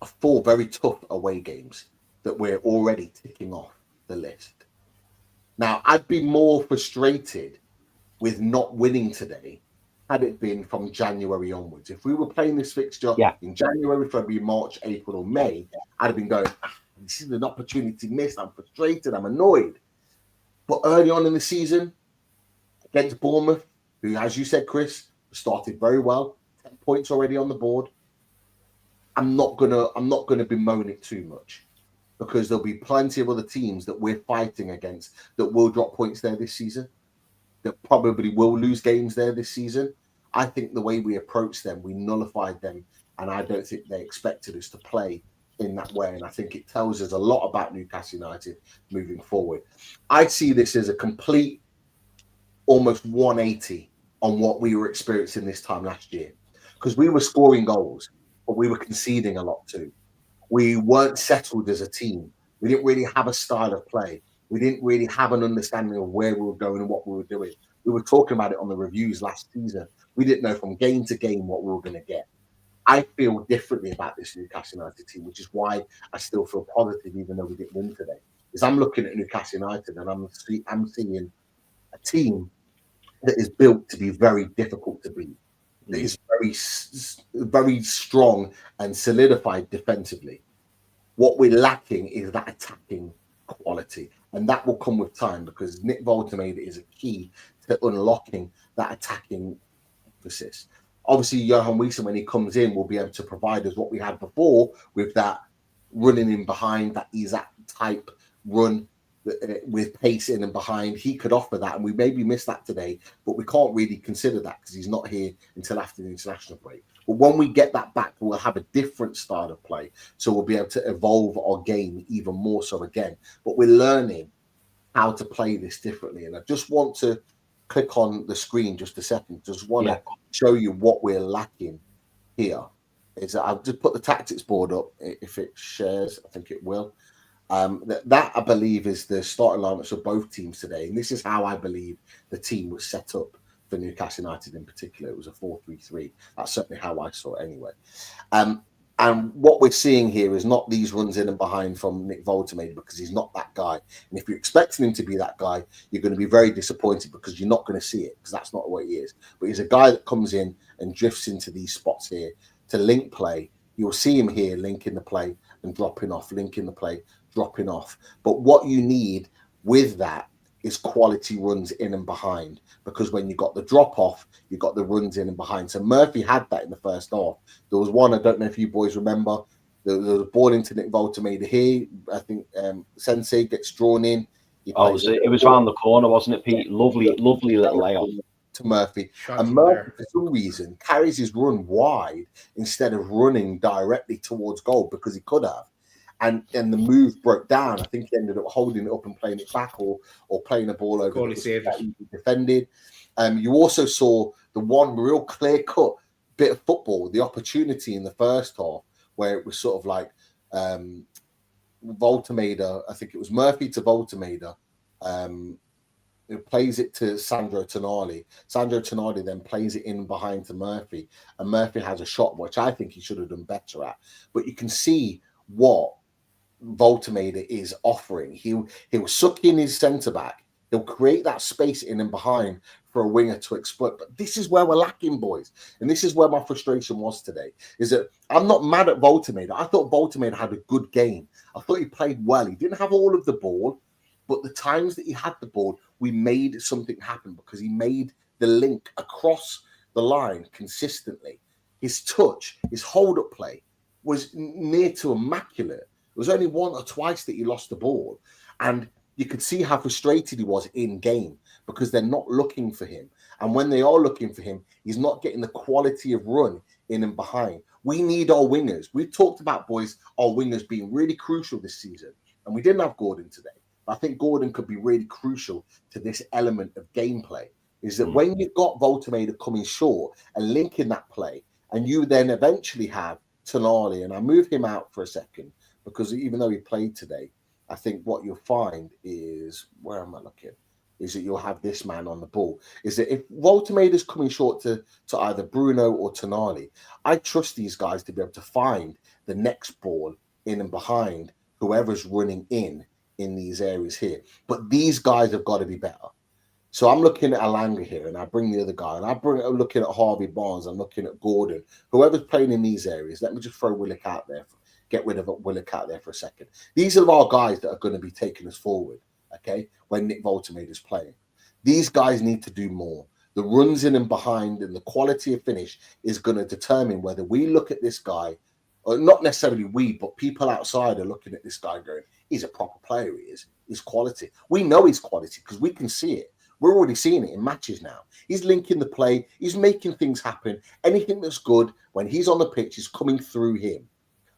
are 4 very tough away games that we're already ticking off the list. Now, I'd be more frustrated with not winning today had it been from January onwards. If we were playing this fixture in January, February, March, April, or May, I'd have been going, this is an opportunity missed. I'm frustrated. I'm annoyed. But early on in the season, against Bournemouth, who, as you said, Chris, started very well, 10 points already on the board. I'm not gonna bemoan it too much because there'll be plenty of other teams that we're fighting against that will drop points there this season, that probably will lose games there this season. I think the way we approached them, we nullified them, and I don't think they expected us to play in that way. And I think it tells us a lot about Newcastle United moving forward. I see this as a complete, almost 180 on what we were experiencing this time last year, because we were scoring goals, but we were conceding a lot too. We weren't settled as a team. We didn't really have a style of play. We didn't really have an understanding of where we were going and what we were doing. We were talking about it on the reviews last season. We didn't know from game to game what we were going to get. I feel differently about this Newcastle United team, which is why I still feel positive, even though we didn't win today. Because I'm looking at Newcastle United and I'm seeing a team that is built to be very difficult to beat. That is very strong and solidified defensively. What we're lacking is that attacking quality, and that will come with time because Nick Voltemade is a key to unlocking that attacking emphasis. Obviously, Johan Wiesen, when he comes in, will be able to provide us what we had before with that running in behind, that Isak type run with pace in and behind. He could offer that, and we maybe missed that today, but we can't really consider that because he's not here until after the international break. But when we get that back, we'll have a different style of play, so we'll be able to evolve our game even more so again. But we're learning how to play this differently, and I just want to click on the screen just a second. Just want to show you what we're lacking here is that I've just put the tactics board up. If it shares, I think it will. That I believe is the starting lineups of both teams today, and this is how I believe the team was set up for Newcastle United in particular. It was a 4-3-3. That's certainly how I saw it anyway. And what we're seeing here is not these runs in and behind from Nick Voltemade, because he's not that guy. And if you're expecting him to be that guy, you're going to be very disappointed, because you're not going to see it, because that's not what he is. But he's a guy that comes in and drifts into these spots here to link play. You'll see him here linking the play and dropping off, linking the play, dropping off. But what you need with that is quality runs in and behind, because when you got the drop off, you got the runs in and behind. So Murphy had that in the first half. There was one, I don't know if you boys remember, there was a ball into Nick Voltemade here. I think Sensei gets drawn in. It was around the corner, wasn't it, Pete? Lovely little layoff to Murphy. And Murphy, for some reason, carries his run wide instead of running directly towards goal, because he could have. And the move broke down. I think he ended up holding it up and playing it back, or playing a ball over. Goalie saved it. Defended. You also saw the one real clear-cut bit of football, the opportunity in the first half, where it was sort of like Voltemade, I think it was Murphy to Voltemade, who plays it to Sandro Tonali. Sandro Tonali then plays it in behind to Murphy, and Murphy has a shot, which I think he should have done better at. But you can see what Voltemade is offering. He'll suck in his centre back. He'll create that space in and behind for a winger to exploit. But this is where we're lacking, boys. And this is where my frustration was today, is that I'm not mad at Voltemade. I thought Voltemade had a good game. I thought he played well. He didn't have all of the ball, but the times that he had the ball, we made something happen, because he made the link across the line consistently. His touch, his hold-up play was near to immaculate. It was only one or twice that he lost the ball. And you could see how frustrated he was in game, because they're not looking for him. And when they are looking for him, he's not getting the quality of run in and behind. We need our wingers. We've talked about, boys, our wingers being really crucial this season. And we didn't have Gordon today. But I think Gordon could be really crucial to this element of gameplay. Is that when you've got Voltemade coming short and linking that play, and you then eventually have Tonali, and I move him out for a second, because even though he played today, I think what you'll find is, where am I looking? Is that you'll have this man on the ball. Is that if Voltemade is coming short to either Bruno or Tonali, I trust these guys to be able to find the next ball in and behind whoever's running in these areas here. But these guys have got to be better. So I'm looking at Alanga here, and I bring the other guy, and I'm looking at Harvey Barnes, I'm looking at Gordon, whoever's playing in these areas. Let me just throw Willock out there. Get rid of Willock out there for a second. These are our guys that are going to be taking us forward, okay, when Nick Voltemade is playing. These guys need to do more. The runs in and behind and the quality of finish is going to determine whether we look at this guy, or not necessarily we, but people outside are looking at this guy going, he's a proper player, he is. He's quality. We know he's quality because we can see it. We're already seeing it in matches now. He's linking the play. He's making things happen. Anything that's good, when he's on the pitch, is coming through him.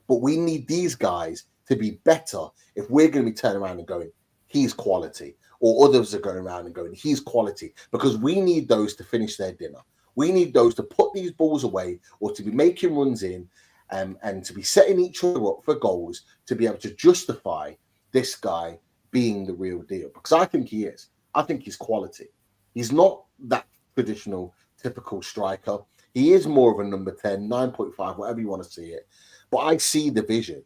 But we need these guys to be better if we're going to be turning around and going, he's quality. Or others are going around and going, he's quality. Because we need those to finish their dinner. We need those to put these balls away, or to be making runs in, and to be setting each other up for goals, to be able to justify this guy being the real deal. Because I think he is. I think he's quality. He's not that traditional, typical striker. He is more of a number 10, 9.5, whatever you want to see it. But I see the vision.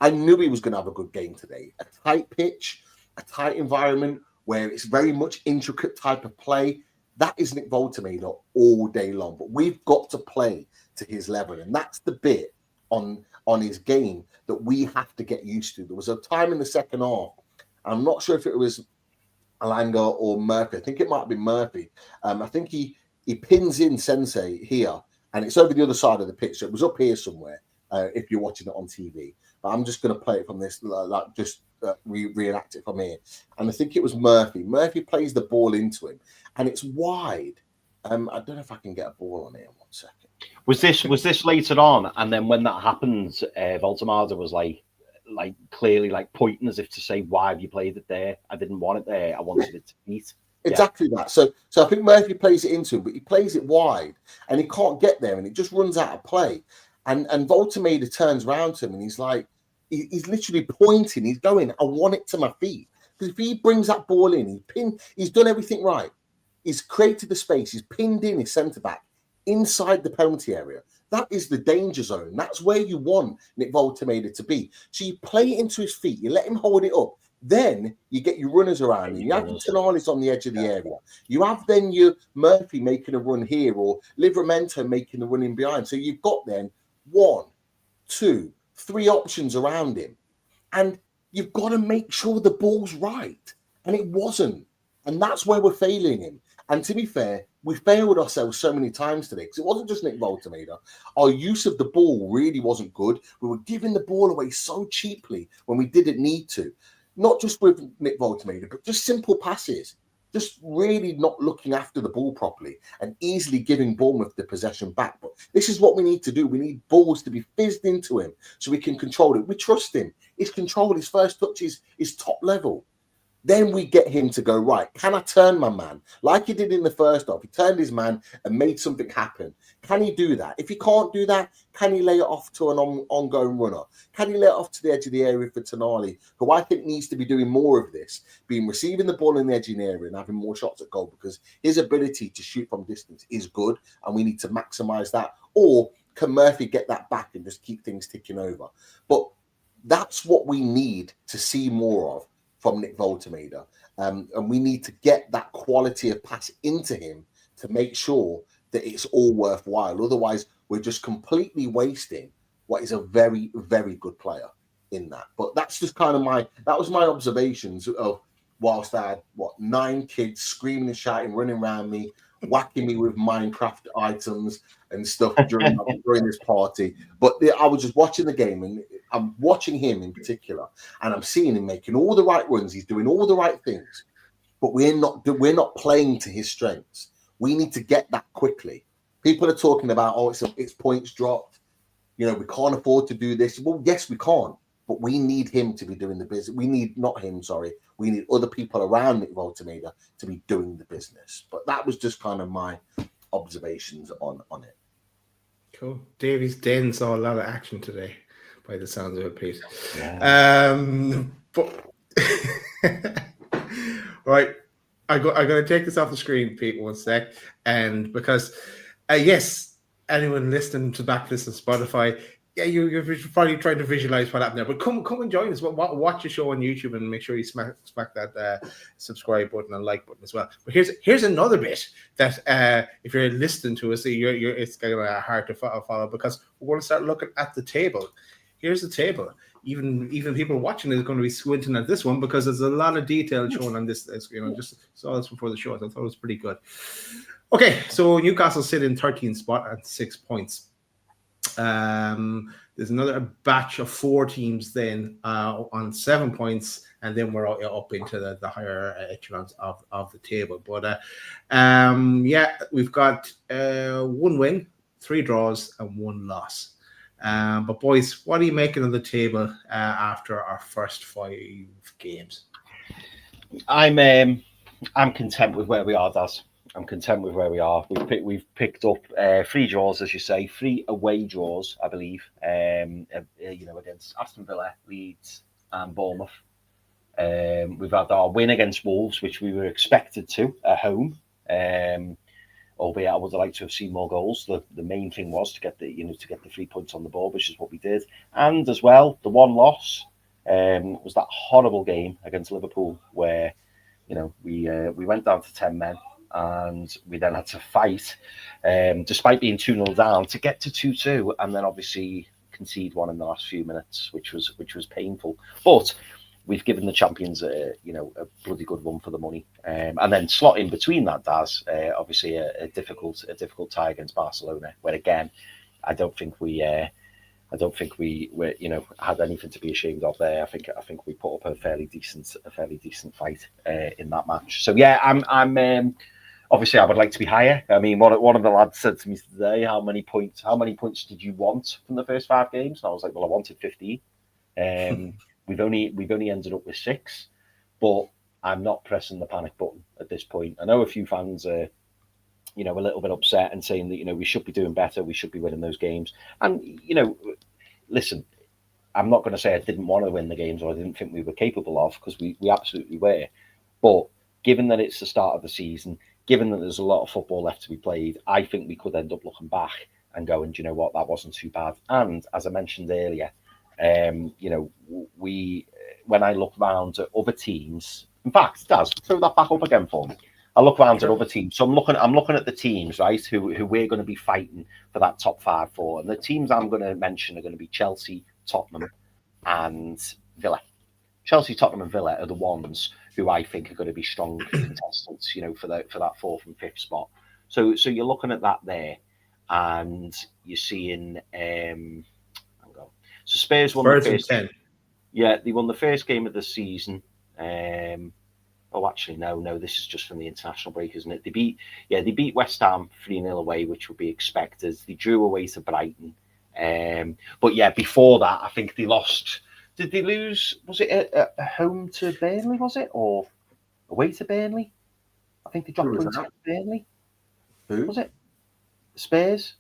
I knew he was going to have a good game today. A tight pitch, a tight environment where it's very much intricate type of play. That is Nick Voltemade all day long. But we've got to play to his level. And that's the bit on his game that we have to get used to. There was a time in the second half, I'm not sure if it was Alanga or Murphy. I think it might have been Murphy. I think he pins in Sensei here, and it's over the other side of the pitch. So it was up here somewhere. If you're watching it on TV, but I'm just going to play it from this, reenact it from here. And I think it was Murphy. Murphy plays the ball into him, and it's wide. I don't know if I can get a ball on here. 1 second. Was this later on? And then when that happened, Voltemade was like clearly like pointing as if to say, "Why have you played it there? I didn't want it there. I wanted it to beat." Exactly that. So I think Murphy plays it into him, but he plays it wide, and he can't get there, and it just runs out of play. And Voltemada turns around to him and he's like, he's literally pointing. He's going, I want it to my feet. Because if he brings that ball in, he's done everything right. He's created the space. He's pinned in his centre back inside the penalty area. That is the danger zone. That's where you want Nick Voltemada to be. So you play it into his feet. You let him hold it up. Then you get your runners around him. You have your Tonali's on the edge of the area. You have then your Murphy making a run here or Livramento making a run in behind. So you've got then 1, 2, 3 options around him. And you've got to make sure the ball's right. And it wasn't. And that's where we're failing him. And to be fair, we failed ourselves so many times today because it wasn't just Nick Voltemada. Our use of the ball really wasn't good. We were giving the ball away so cheaply when we didn't need to. Not just with Nick Voltemada, but just simple passes. Just really not looking after the ball properly and easily giving Bournemouth the possession back. But this is what we need to do. We need balls to be fizzed into him so we can control it. We trust him. His control, his first touch is top level. Then we get him to go, right, can I turn my man? Like he did in the first half. He turned his man and made something happen. Can he do that? If he can't do that, can he lay it off to an ongoing runner? Can he lay it off to the edge of the area for Tonali, who I think needs to be doing more of this, receiving the ball in the edge of the area and having more shots at goal because his ability to shoot from distance is good and we need to maximise that. Or can Murphy get that back and just keep things ticking over? But that's what we need to see more of from Nick Voltemada. And we need to get that quality of pass into him to make sure that it's all worthwhile. Otherwise, we're just completely wasting what is a very, very good player in that. But that's just kind of that was my observations of whilst I had, 9 kids screaming and shouting, running around me, whacking me with Minecraft items and stuff during this party. But I was just watching the game and I'm watching him in particular, and I'm seeing him making all the right runs. He's doing all the right things, but we're not playing to his strengths. We need to get that quickly. People are talking about, it's points dropped. We can't afford to do this. Well, yes, we can't, but we need him to be doing the business. We need other people around Nick Voltemada to be doing the business. But that was just kind of my observations on it. Cool. Davies Den saw a lot of action today, by the sounds of it, Pete. Yeah. But right, I'm going to take this off the screen, Pete, one sec, and because yes, anyone listening to Backlist on Spotify, yeah, you're probably trying to visualize what happened there, but come and join us. Watch the show on YouTube and make sure you smack that subscribe button and like button as well. But here's another bit that if you're listening to us, it's kind of hard to follow because we're going to start looking at the table. Here's the table. Even people watching is going to be squinting at this one because there's a lot of detail shown on this. Just saw this before the show. So I thought it was pretty good. Okay, so Newcastle sit in 13th spot at 6 points. There's another batch of 4 teams then on 7 points, and then we're up into the higher echelons of the table. But we've got 1 win, 3 draws, and 1 loss. But boys, what are you making of the table after our first 5 games? I'm content with where we are, Daz. I'm content with where we are. We've picked up 3 draws, as you say, 3 away draws, I believe. Against Aston Villa, Leeds, and Bournemouth. We've had our win against Wolves, which we were expected to at home. Albeit I would have liked to have seen more goals. The main thing was to get the 3 points on the board, which is what we did. And as well, the 1 loss was that horrible game against Liverpool where we went down to 10 men and we then had to fight, despite being 2-0 down, to get to 2-2, and then obviously concede 1 in the last few minutes, which was painful. But we've given the champions a bloody good run for the money, and then slot in between that, Daz, obviously a difficult tie against Barcelona, where again I don't think we had anything to be ashamed of there. I think we put up a fairly decent fight in that match. So yeah, I'm obviously I would like to be higher. I mean, one of the lads said to me today, how many points did you want from the first 5 games? And I was like, well, I wanted 15. We've only ended up with 6, but I'm not pressing the panic button at this point. I know a few fans are you know, a little bit upset and saying that, you know, we should be doing better, we should be winning those games. And, you know, listen, I'm not going to say I didn't want to win the games or I didn't think we were capable of, because we absolutely were. But given that it's the start of the season, given that there's a lot of football left to be played, I think we could end up looking back and going, do you know what, that wasn't too bad. And as I mentioned earlier, you know, when I look around at other teams, in fact, Daz, throw that back up again for me. I look around at other teams. So I'm looking at the teams, right, who we're going to be fighting for that top 5 for. And the teams I'm going to mention are going to be Chelsea, Tottenham, and Villa. Chelsea, Tottenham, and Villa are the ones who I think are going to be strong contestants, you know, for that 4th and 5th spot. So you're looking at that there, and you're seeing. Hang on. So Spurs won the first. 10. Yeah, they won the first game of the season. Actually, no. This is just from the international break, isn't it? They beat West Ham 3-0 away, which would be expected. They drew away to Brighton. But yeah, before that, I think they lost. Did they lose? Was it at home to Burnley? Was it, or away to Burnley? I think they dropped points to Burnley. Who was it? Spurs.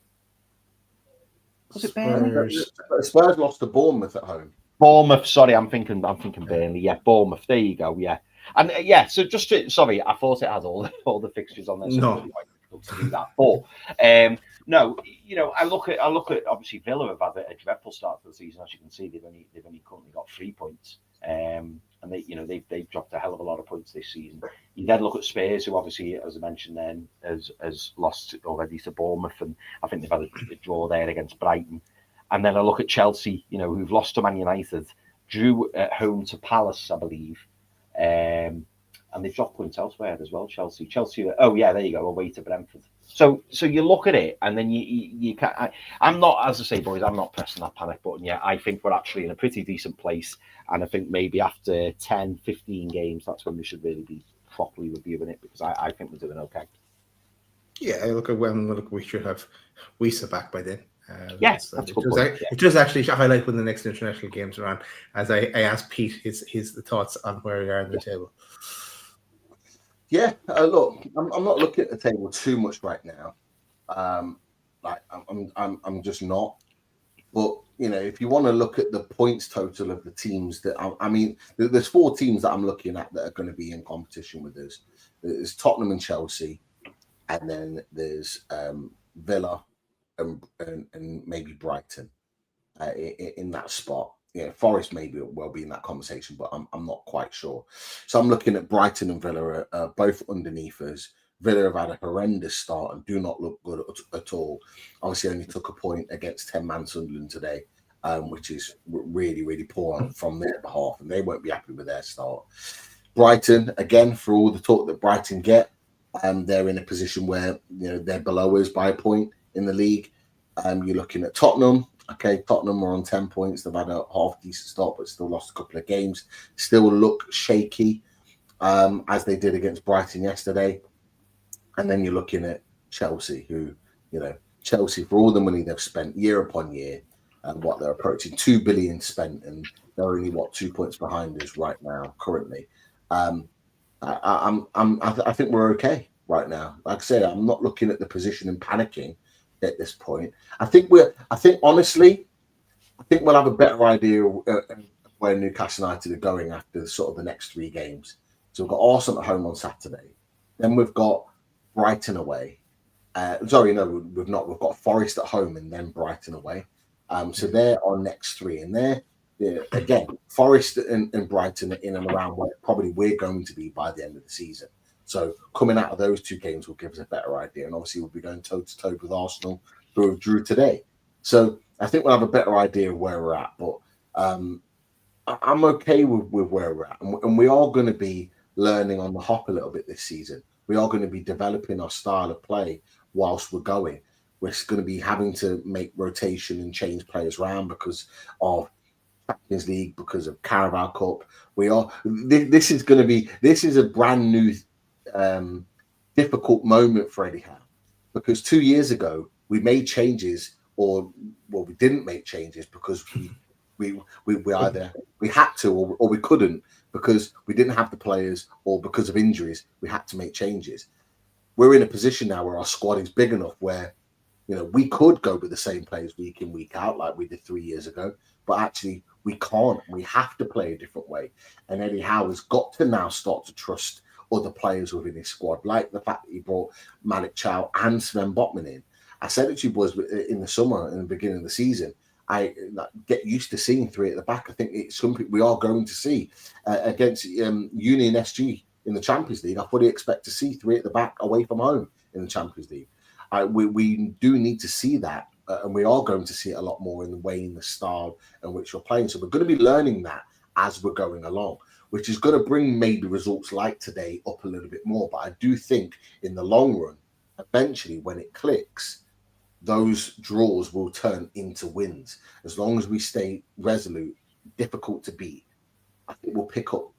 Was it Burnley? Spurs lost to Bournemouth at home. Bournemouth. Sorry, I'm thinking Burnley. Yeah, Bournemouth. There you go. Yeah. And so just sorry, I thought it had all the fixtures on there. So no, it's quite difficult to do that. But no, you know, I look at obviously Villa have had a dreadful start to the season. As you can see, they've only currently got 3 points, and they've dropped a hell of a lot of points this season. You then look at Spurs, who obviously, as I mentioned, then has lost already to Bournemouth, and I think they've had a draw there against Brighton. And then I look at Chelsea, you know, who've lost to Man United, drew at home to Palace, I believe. And they've dropped points elsewhere as well. Chelsea. Oh yeah, there you go. Away to Brentford. So you look at it, and then you can. I'm not, as I say, boys. I'm not pressing that panic button yet. I think we're actually in a pretty decent place, and I think maybe after 10, 15 games, that's when we should really be properly reviewing it, because I think we're doing okay. Yeah, we should have Wisa back by then. Yes, that's good point. It does actually highlight when the next international games are on. As I asked Pete his thoughts on where we are in the table. Yeah, look, I'm not looking at the table too much right now. I'm just not. But you know, if you want to look at the points total of the teams that I mean, there's 4 teams that I'm looking at that are going to be in competition with us. There's Tottenham and Chelsea, and then there's Villa. And maybe Brighton in that spot. Yeah, Forest maybe will be in that conversation, but I'm not quite sure. So I'm looking at Brighton and Villa both underneath us. Villa have had a horrendous start and do not look good at all. Obviously, only took a point against 10-man Sunderland today, which is really, really poor from their behalf, and they won't be happy with their start. Brighton, again, for all the talk that Brighton get, they're in a position where, you know, they're below us by a point in the league. You're looking at Tottenham. Okay, Tottenham are on 10 points. They've had a half decent start, but still lost a couple of games. Still look shaky, as they did against Brighton yesterday. And then you're looking at Chelsea, who, you know, Chelsea, for all the money they've spent year upon year, and what they're approaching 2 billion spent, and they're only 2 points behind us right now currently. I think we're okay right now. Like I said, I'm not looking at the position and panicking at this point. I think honestly we'll have a better idea of where Newcastle United are going after sort of the next 3 games. So we've got Arsenal at home on Saturday. Then we've got Brighton away. We've not. We've got Forest at home and then Brighton away. So they're our next 3. And they're again, Forest and Brighton in and around where probably we're going to be by the end of the season. So coming out of those 2 games will give us a better idea. And obviously we'll be going toe-to-toe with Arsenal, who drew today. So I think we'll have a better idea of where we're at. But I'm okay with where we're at. And we are going to be learning on the hop a little bit this season. We are going to be developing our style of play whilst we're going. We're going to be having to make rotation and change players around because of Champions League, because of Carabao Cup. This is a brand new difficult moment for Eddie Howe, because 2 years ago we made changes, we didn't make changes because we either we had to or we couldn't, because we didn't have the players or because of injuries. We had to make changes. we're in a position now where our squad is big enough where, we could go with the same players week in, week out like we did 3 years ago, but actually we can't. We have to play a different way. And Eddie Howe has got to now start to trust other players within his squad, like the fact that he brought Malick Thiaw and Sven Botman in. I said it to you boys in the summer, in the beginning of the season, I get used to seeing 3 at the back. I think it's something we are going to see against Union SG in the Champions League. I fully expect to see 3 at the back away from home in the Champions League. We do need to see that, and we are going to see it a lot more in the way, in the style in which we're playing. So we're going to be learning that as we're going along, which is going to bring maybe results like today up a little bit more. But I do think in the long run, eventually when it clicks, those draws will turn into wins. As long as we stay resolute, difficult to beat, I think we'll pick up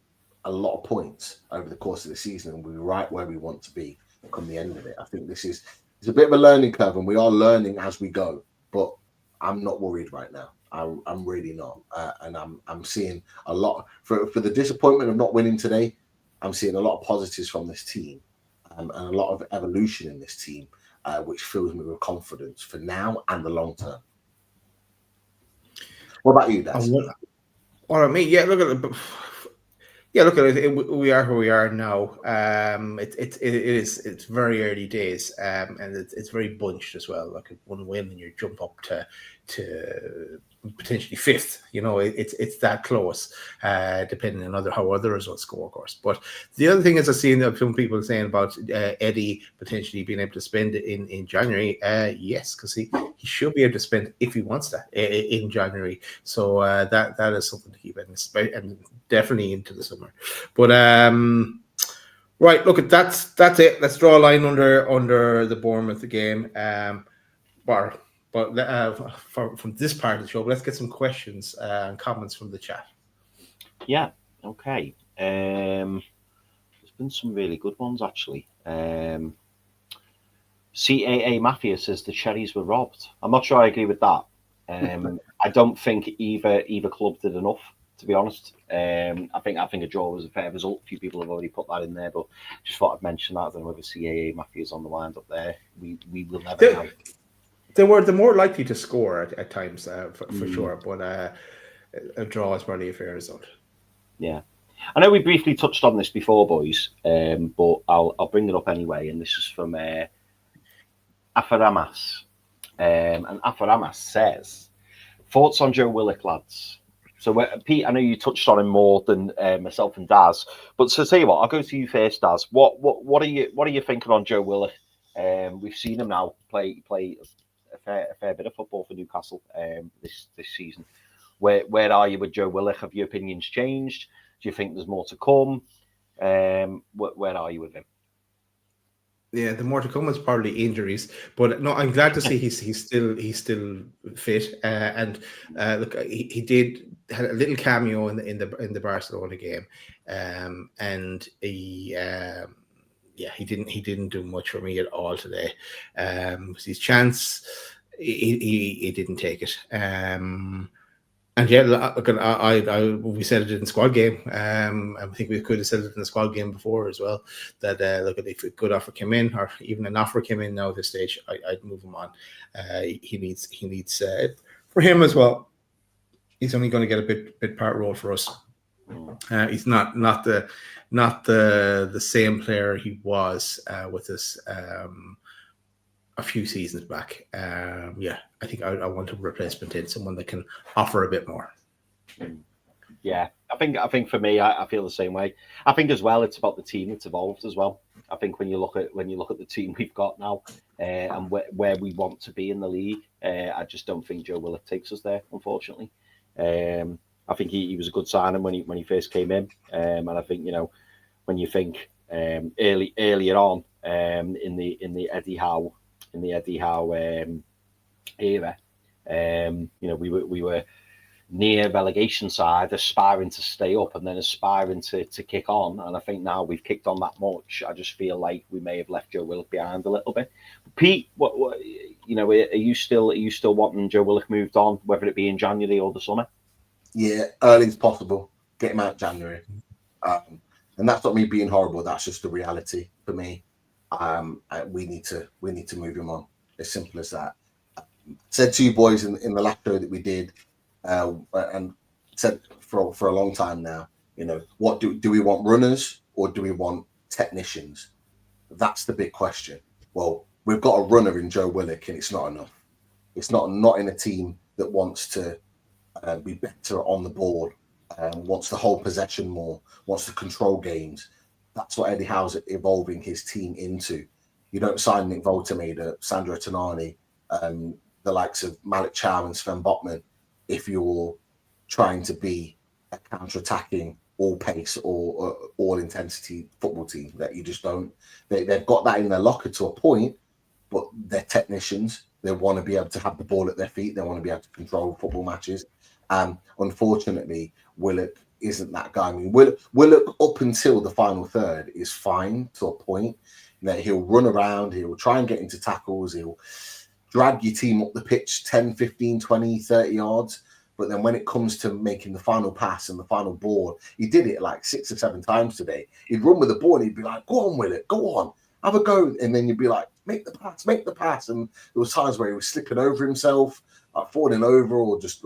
a lot of points over the course of the season and we'll be right where we want to be come the end of it. I think it's a bit of a learning curve and we are learning as we go, but I'm not worried right now. I'm really not. And I'm seeing a lot for the disappointment of not winning today. I'm seeing a lot of positives from this team and a lot of evolution in this team, which fills me with confidence for now and the long term. What about you, Daz? All right, me. Yeah, look at it. Yeah, look at it. We are where we are now. It's very early days, and it's very bunched as well. Like one win and you jump up to potentially 5th. It's that close, depending on how other results go, of course. But the other thing is, I've seen some people saying about Eddie potentially being able to spend it in January. Yes, because he should be able to spend if he wants that in January. So that is something to keep in, and definitely into the summer. But right, look, that's it. Let's draw a line under the Bournemouth game. But from this part of the show, let's get some questions and comments from the chat. Yeah, okay. There's been some really good ones, actually. CAA Mafia says the Cherries were robbed. I'm not sure I agree with that. I don't think either club did enough, to be honest. I think a draw was a fair result. A few people have already put that in there, but just thought I'd mention that. I don't know whether CAA Mafia is on the wind up there. We will never know. They were the more likely to score at times, for sure, but a draw is probably a fair result. Yeah. I know we briefly touched on this before, boys, but I'll bring it up anyway, and this is from Afaramas. And Afaramas says, thoughts on Joe Willock, lads? So, Pete, I know you touched on him more than myself and Daz, but so tell you what, I'll go to you first, Daz. What are you thinking on Joe Willock? We've seen him now play a fair bit of football for Newcastle this season. Where are you with Joe Willock? Have your opinions changed? Do you think there's more to come? Where are you with him? Yeah, the more to come is probably injuries, but no, I'm glad to see he's still fit. And look, he had a little cameo in the Barcelona game, and he didn't do much for me at all today. His chance, he didn't take it. And yeah, look, we said it in the squad game. I think we could have said it in the squad game before as well. That look, if a good offer came in, or even an offer came in now at this stage, I'd move him on. He needs for him as well. He's only going to get a bit part role for us. He's not the same player he was with us a few seasons back. I think I want a replacement in someone that can offer a bit more. Yeah, I think for me, I feel the same way. I think as well, it's about the team that's evolved as well. I think when you look at the team we've got now and where we want to be in the league, I just don't think Joe Willock takes us there, unfortunately. I think he was a good signing when he first came in, and I think when you think earlier on in the Eddie Howe era, we were near relegation side, aspiring to stay up and then aspiring to kick on. And I think now we've kicked on that much, I just feel like we may have left Joe Willock behind a little bit. Pete, what are you still wanting Joe Willock moved on, whether it be in January or the summer? Yeah, early as possible. Get him out January. And that's not me being horrible. That's just the reality for me. We need to move him on. As simple as that. I said to you boys in the last show that we did, and said for a long time now, what do we want, runners or do we want technicians? That's the big question. Well, we've got a runner in Joe Willock, and it's not enough. It's not in a team that wants to be better on the ball, wants to hold possession more, wants to control games. That's what Eddie Howe's evolving his team into. You don't sign Nick Voltemade, Sandro Tonali, the likes of Malick Thiaw and Sven Botman if you're trying to be a counter-attacking, all-pace or all-intensity football team. That you just don't. They've got that in their locker to a point, but they're technicians. They want to be able to have the ball at their feet. They want to be able to control football matches. Unfortunately, Willock isn't that guy. I mean, Willock up until the final third is fine to a point. He'll run around, he'll try and get into tackles, he'll drag your team up the pitch 10, 15, 20, 30 yards. But then when it comes to making the final pass and the final ball, he did it like 6 or 7 times today. He'd run with the ball and he'd be like, go on, Willock, go on, have a go. And then you'd be like, make the pass. And there was times where he was slipping over himself, like falling over, or just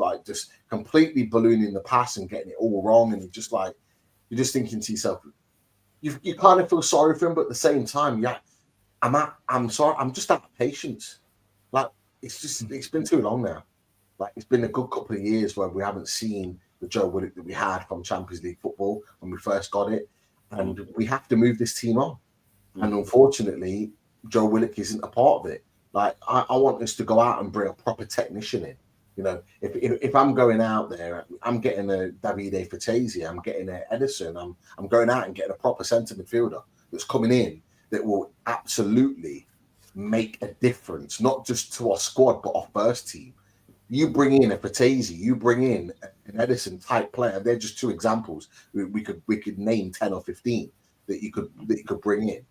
completely ballooning the pass and getting it all wrong. And you're just thinking to yourself, you kind of feel sorry for him, but at the same time, yeah, I'm sorry, I'm just out of patience. Like it's been too long now. Like it's been a good couple of years where we haven't seen the Joe Willock that we had from Champions League football when we first got it, and we have to move this team on. And unfortunately, Joe Willock isn't a part of it. Like I want us to go out and bring a proper technician in. If I'm going out there, I'm getting a Davide Fratesi, I'm getting an Edison, I'm going out and getting a proper centre midfielder that's coming in that will absolutely make a difference, not just to our squad, but our first team. You bring in a Fratesi, you bring in an Edison type player. They're just 2 examples. We could name 10 or 15 that you could bring in.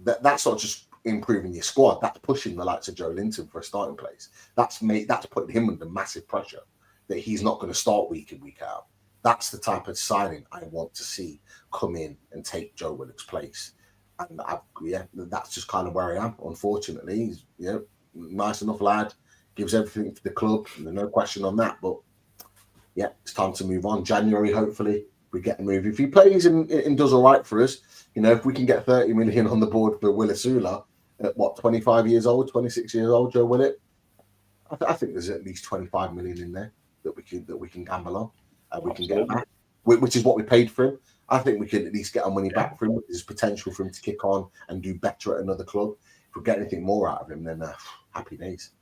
That's not just improving your squad, that's pushing the likes of Joe Linton for a starting place. That's putting him under massive pressure that he's not going to start week in, week out. That's the type of signing I want to see come in and take Joe Willock's place. And that's just kind of where I am. Unfortunately, he's nice enough lad, gives everything to the club, and there's no question on that. But yeah, it's time to move on. January, hopefully, we get a move. If he plays and does all right for us, if we can get 30 million on the board for Willisula at 25 years old, 26 years old, Joe Willock, I think there's at least 25 million in there that we can gamble on. We can get back, which is what we paid for him. I think we can at least get our money back for him. There's potential for him to kick on and do better at another club. If we get anything more out of him, then happy days.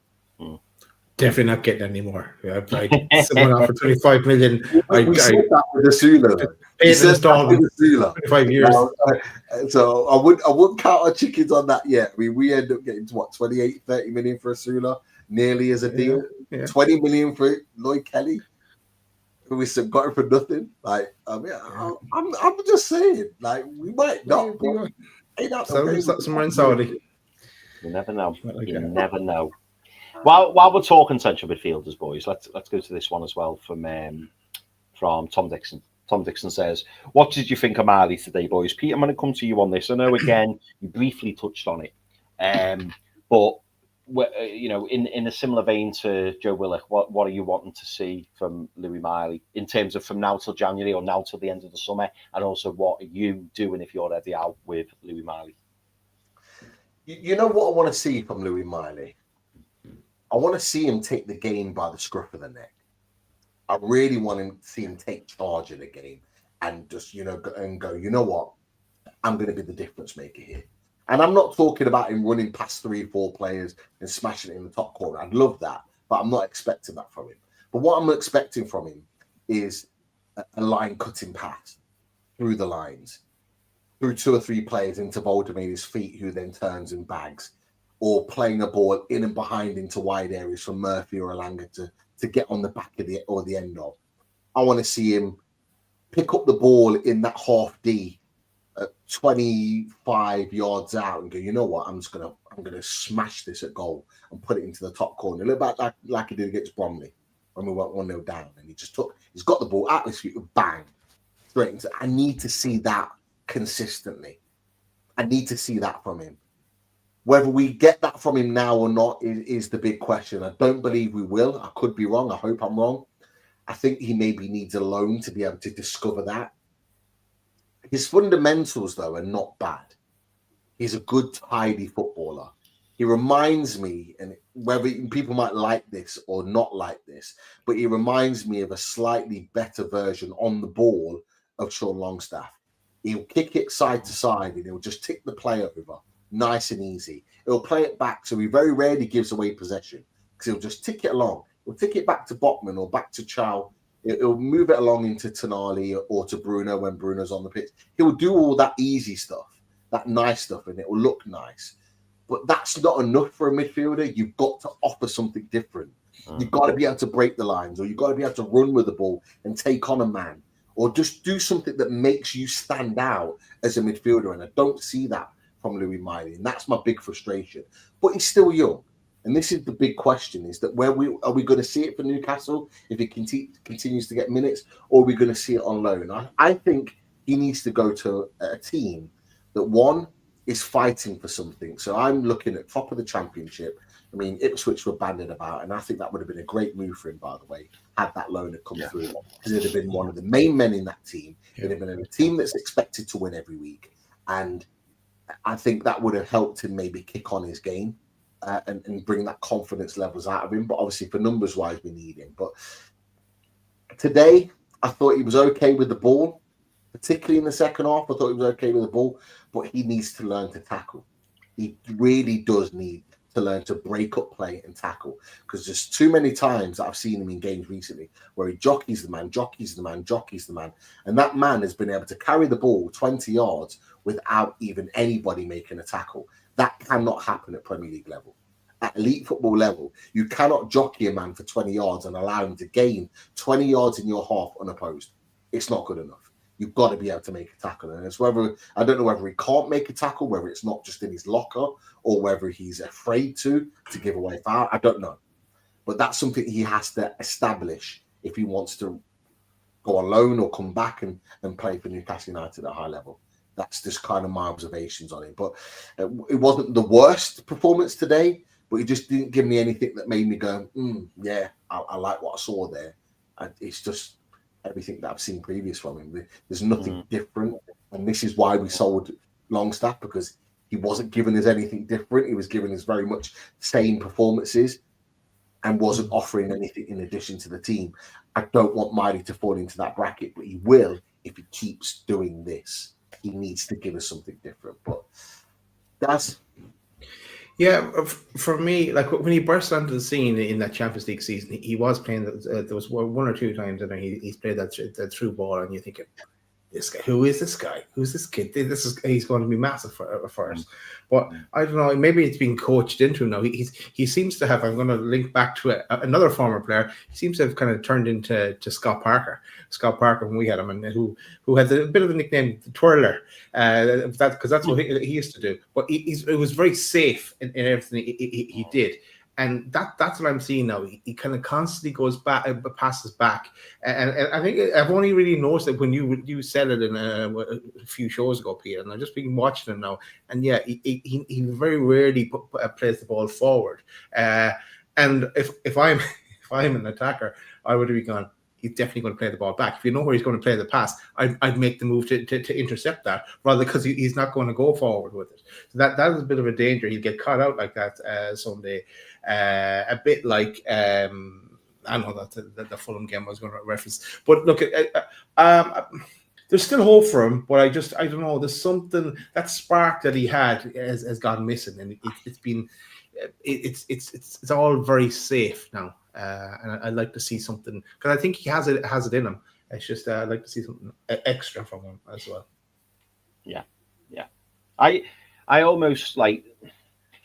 Definitely not getting any more. Someone offered 25 million. We said that with the Sula. He said that with the Sula. 25 years. So I wouldn't count our chickens on that yet. I mean, we end up getting to 28, 30 million for a Sula, nearly as a deal. Yeah. 20 million for Lloyd Kelly. We got him for nothing. Like, I'm just saying, like, we might not. Somewhere in Saudi. You never know. You never know. While we're talking central midfielders, boys, let's go to this one as well from Tom Dixon. Tom Dixon says, "What did you think of Marley today, boys?" Pete, I'm going to come to you on this. I know again you briefly touched on it, but in a similar vein to Joe Willock, what are you wanting to see from Louis Marley in terms of from now till January or now till the end of the summer, and also what are you doing if you're already out with Louis Marley? You know what I want to see from Louis Marley? I want to see him take the game by the scruff of the neck. I really want to see him take charge of the game and just, go, you know what? I'm going to be the difference maker here. And I'm not talking about him running past 3-4 players and smashing it in the top corner. I'd love that, but I'm not expecting that from him. But what I'm expecting from him is a line-cutting pass through the lines, through 2 or 3 players into Voltemade's feet, who then turns and bags, or playing a ball in and behind into wide areas from Murphy or Alanga to get on the back of the end of. I want to see him pick up the ball in that half D at 25 yards out and go, you know what, I'm gonna smash this at goal and put it into the top corner. A little bit like he did against Bromley when we went 1-0 down, and he's got the ball at his feet, bang, straight into. I need to see that consistently. I need to see that from him. Whether we get that from him now or not is the big question. I don't believe we will. I could be wrong. I hope I'm wrong. I think he maybe needs a loan to be able to discover that. His fundamentals, though, are not bad. He's a good, tidy footballer. He reminds me, and whether people might like this or not like this, but he reminds me of a slightly better version on the ball of Sean Longstaff. He'll kick it side to side and he'll just tick the play over, nice and easy. He'll play it back, so he very rarely gives away possession because he'll just tick it along. He'll tick it back to Botman or back to Chow. He'll move it along into Tonali or to Bruno when Bruno's on the pitch. He'll do all that easy stuff, that nice stuff, and it will look nice. But that's not enough for a midfielder. You've got to offer something different. You've got to be able to break the lines, or you've got to be able to run with the ball and take on a man, or just do something that makes you stand out as a midfielder. And I don't see that from Louis Miley, and that's my big frustration. But he's still young. And this is the big question, is that are we going to see it for Newcastle if he continues to get minutes, or are we going to see it on loan? I think he needs to go to a team that, one, is fighting for something. So I'm looking at top of the Championship. I mean, Ipswich were banded about, and I think that would have been a great move for him, by the way, had that loan have come through. Because it'd have been one of the main men in that team. It'd have been in a team that's expected to win every week. And I think that would have helped him maybe kick on his game and bring that confidence levels out of him. But obviously, for numbers-wise, we need him. But today, I thought he was okay with the ball. Particularly in the second half, I thought he was okay with the ball, but he needs to learn to tackle. He really does need to learn to break up play and tackle, because there's too many times that I've seen him in games recently where he jockeys the man, and that man has been able to carry the ball 20 yards without even anybody making a tackle. That cannot happen at Premier League level. At elite football level, you cannot jockey a man for 20 yards and allow him to gain 20 yards in your half unopposed. It's not good enough. You've got to be able to make a tackle. And it's whether, I don't know whether he can't make a tackle, whether it's not just in his locker, or whether he's afraid to give away foul. I don't know. But that's something he has to establish if he wants to go on loan or come back and play for Newcastle United at a high level. That's just kind of my observations on it. But it wasn't the worst performance today, but he just didn't give me anything that made me go, yeah, I like what I saw there. And it's just everything that I've seen previous from him. There's nothing different. And this is why we sold Longstaff, because he wasn't giving us anything different. He was giving us very much same performances and wasn't offering anything in addition to the team. I don't want Miley to fall into that bracket, but he will if he keeps doing this. He needs to give us something different. But that's... Yeah, for me, like when he burst onto the scene in that Champions League season, he was playing. There was one or two times that he's played that through ball, and you're thinking, "This guy, who is this guy? Who's this kid? He's going to be massive for us." But I don't know. Maybe it's being coached into him now. He seems to have. I'm going to link back to another former player. He seems to have kind of turned into Scott Parker. Scott Parker, when we had him, and who had a bit of a nickname, the Twirler, because that's what he used to do. But it was very safe in everything he did. And that's what I'm seeing now. He kind of constantly goes back, passes back, and I think I've only really noticed it when you said it in a few shows ago, Peter. And I've just been watching him now, and yeah, he very rarely plays the ball forward. And if I'm an attacker, I would be gone. He's definitely going to play the ball back. If you know where he's going to play the pass, I'd make the move to intercept that, rather, because he's not going to go forward with it. So that is a bit of a danger. He'll get caught out like that someday. A bit like I know that the Fulham game I was going to reference. But look, there's still hope for him. But I don't know. There's something, that spark that he had has gone missing, and it's all very safe now. And I'd like to see something, because I think he has it in him. It's just I'd like to see something extra from him as well. Yeah. I almost like.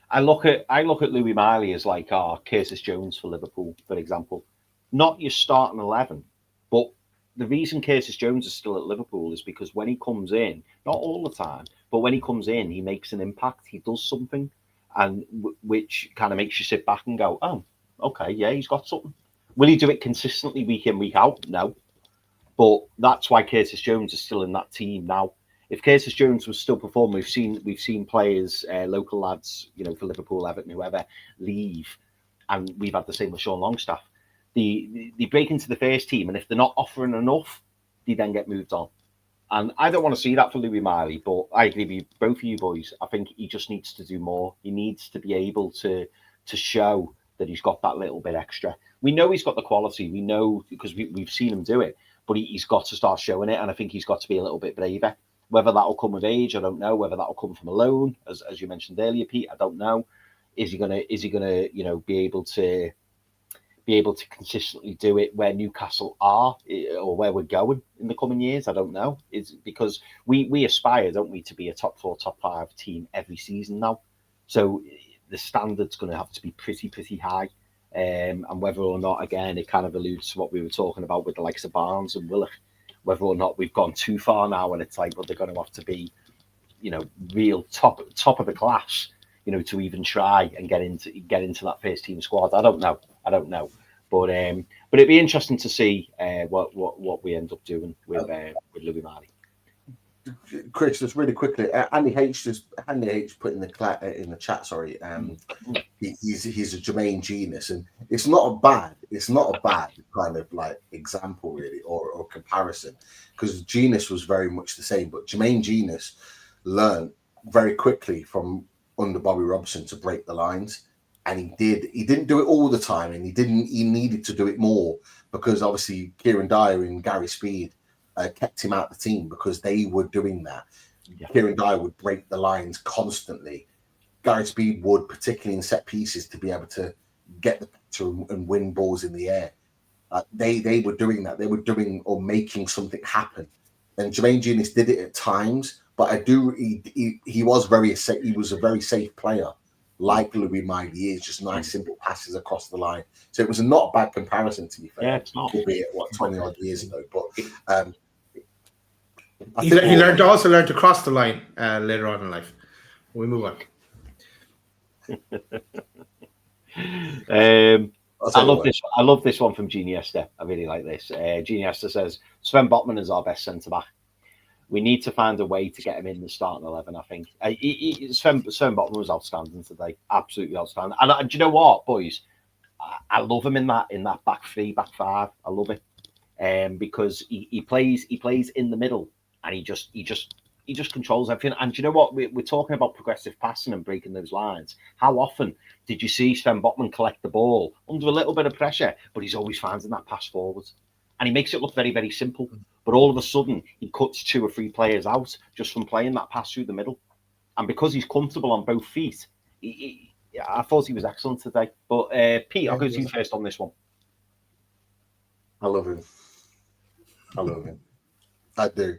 I look at Louis Miley as like Curtis Jones for Liverpool, for example. Not your starting 11, but the reason Curtis Jones is still at Liverpool is because when he comes in, not all the time, but when he comes in, he makes an impact. He does something, and which kind of makes you sit back and go, oh, okay, yeah, he's got something. Will he do it consistently week in, week out? No. But that's why Curtis Jones is still in that team now. If Curtis Jones was still performing, we've seen players, local lads, for Liverpool, Everton, whoever, leave, and we've had the same with Sean Longstaff. They break into the first team, and if they're not offering enough, they then get moved on. And I don't want to see that for Louis Miley, but I agree with both of you boys. I think he just needs to do more. He needs to be able to show that he's got that little bit extra. We know he's got the quality. We know because we've seen him do it, but he's got to start showing it. And I think he's got to be a little bit braver. Whether that'll come with age, I don't know. Whether that'll come from a loan, as you mentioned earlier, Pete, I don't know. Is he gonna be able to consistently do it where Newcastle are or where we're going in the coming years? I don't know. It's because we aspire, don't we, to be a top 4, top 5 team every season now. So the standard's going to have to be pretty high. And whether or not, again, it kind of alludes to what we were talking about with the likes of Barnes and Willock, whether or not we've gone too far now and it's like, well, they're going to have to be, real top of the class, to even try and get into that first team squad. I don't know. But it'd be interesting to see what we end up doing with Louis Marley. Chris, just really quickly, Andy H put in the chat. Sorry, he's a Jermaine genius, and it's not a bad kind of like example really or comparison, because Genius was very much the same, but Jermaine Genius learned very quickly from under Bobby Robson to break the lines. And he didn't do it all the time, and he needed to do it more because obviously Kieran Dyer and Gary Speed kept him out of the team because they were doing that. Yeah. Kieran Dyer would break the lines constantly. Gary Speed would, particularly in set pieces, to be able to get the picture and win balls in the air. They were doing that. They were doing or making something happen. And Jermaine Genius did it at times, but he was a very safe player. Like Louis Miley is, just nice, simple passes across the line. So it was not a bad comparison, to be fair. Yeah, it's not. Albeit, 20 odd years ago. But he also learned to cross the line later on in life. We move on. I love this one from Gene Yester. I really like this. Gene Yester says Sven Botman is our best centre back. We need to find a way to get him in the starting 11, I think. Sven Botman was outstanding today. Absolutely outstanding. And do you know what, boys? I love him in that back 3, back 5. I love it. Because he plays in the middle, and he just controls everything. And do you know what? We're talking about progressive passing and breaking those lines. How often did you see Sven Botman collect the ball under a little bit of pressure, but he's always finding that pass forward? And he makes it look very, very simple. But all of a sudden, he cuts 2 or 3 players out just from playing that pass through the middle. And because he's comfortable on both feet, I thought he was excellent today. But Pete, I'll go to you first on this one. I love him. I do.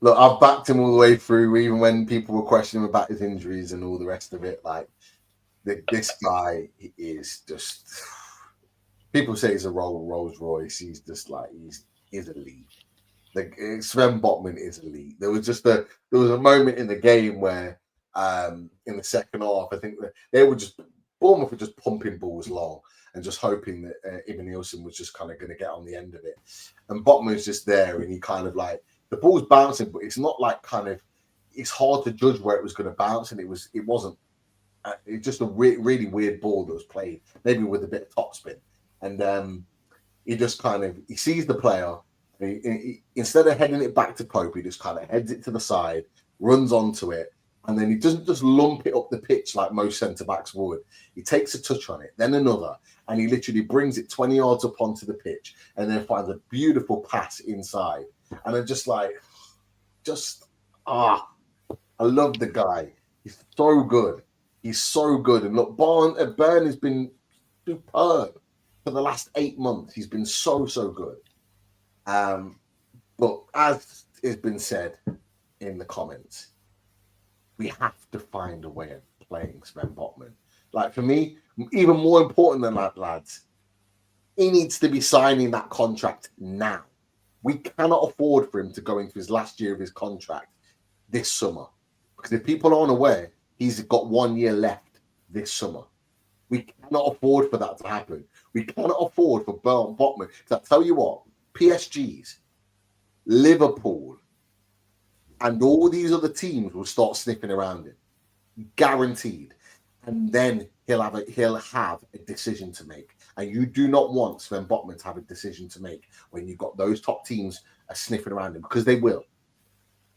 Look, I've backed him all the way through, even when people were questioning about his injuries and all the rest of it. Like, this guy is just... People say he's a Rolls Royce. He's just like, he's elite. Sven Botman is elite. There was a moment in the game where, in the second half, I think Bournemouth were just pumping balls long and just hoping that Ivan Nielsen was just kind of going to get on the end of it. And Botman's just there, and he kind of like, the ball's bouncing, but it's not like it's hard to judge where it was going to bounce, and it wasn't. It's just a really weird ball that was played, maybe with a bit of topspin. And he just he sees the player. He, instead of heading it back to Pope, he just kind of heads it to the side, runs onto it, and then he doesn't just lump it up the pitch like most centre-backs would. He takes a touch on it, then another, and he literally brings it 20 yards up onto the pitch and then finds a beautiful pass inside. And I'm just like, I love the guy. He's so good. And look, Burn has been superb. For the last 8 months, he's been so good. But as has been said in the comments, we have to find a way of playing Sven Botman. Like, for me, even more important than that, lads, he needs to be signing that contract now. We cannot afford for him to go into his last year of his contract this summer. Because if people aren't aware, he's got 1 year left this summer. We cannot afford for that to happen. We cannot afford for Botman. Because I tell you what, PSGs, Liverpool, and all these other teams will start sniffing around him, guaranteed. And then he'll have a decision to make. And you do not want Sven Botman to have a decision to make when you've got those top teams are sniffing around him, because they will.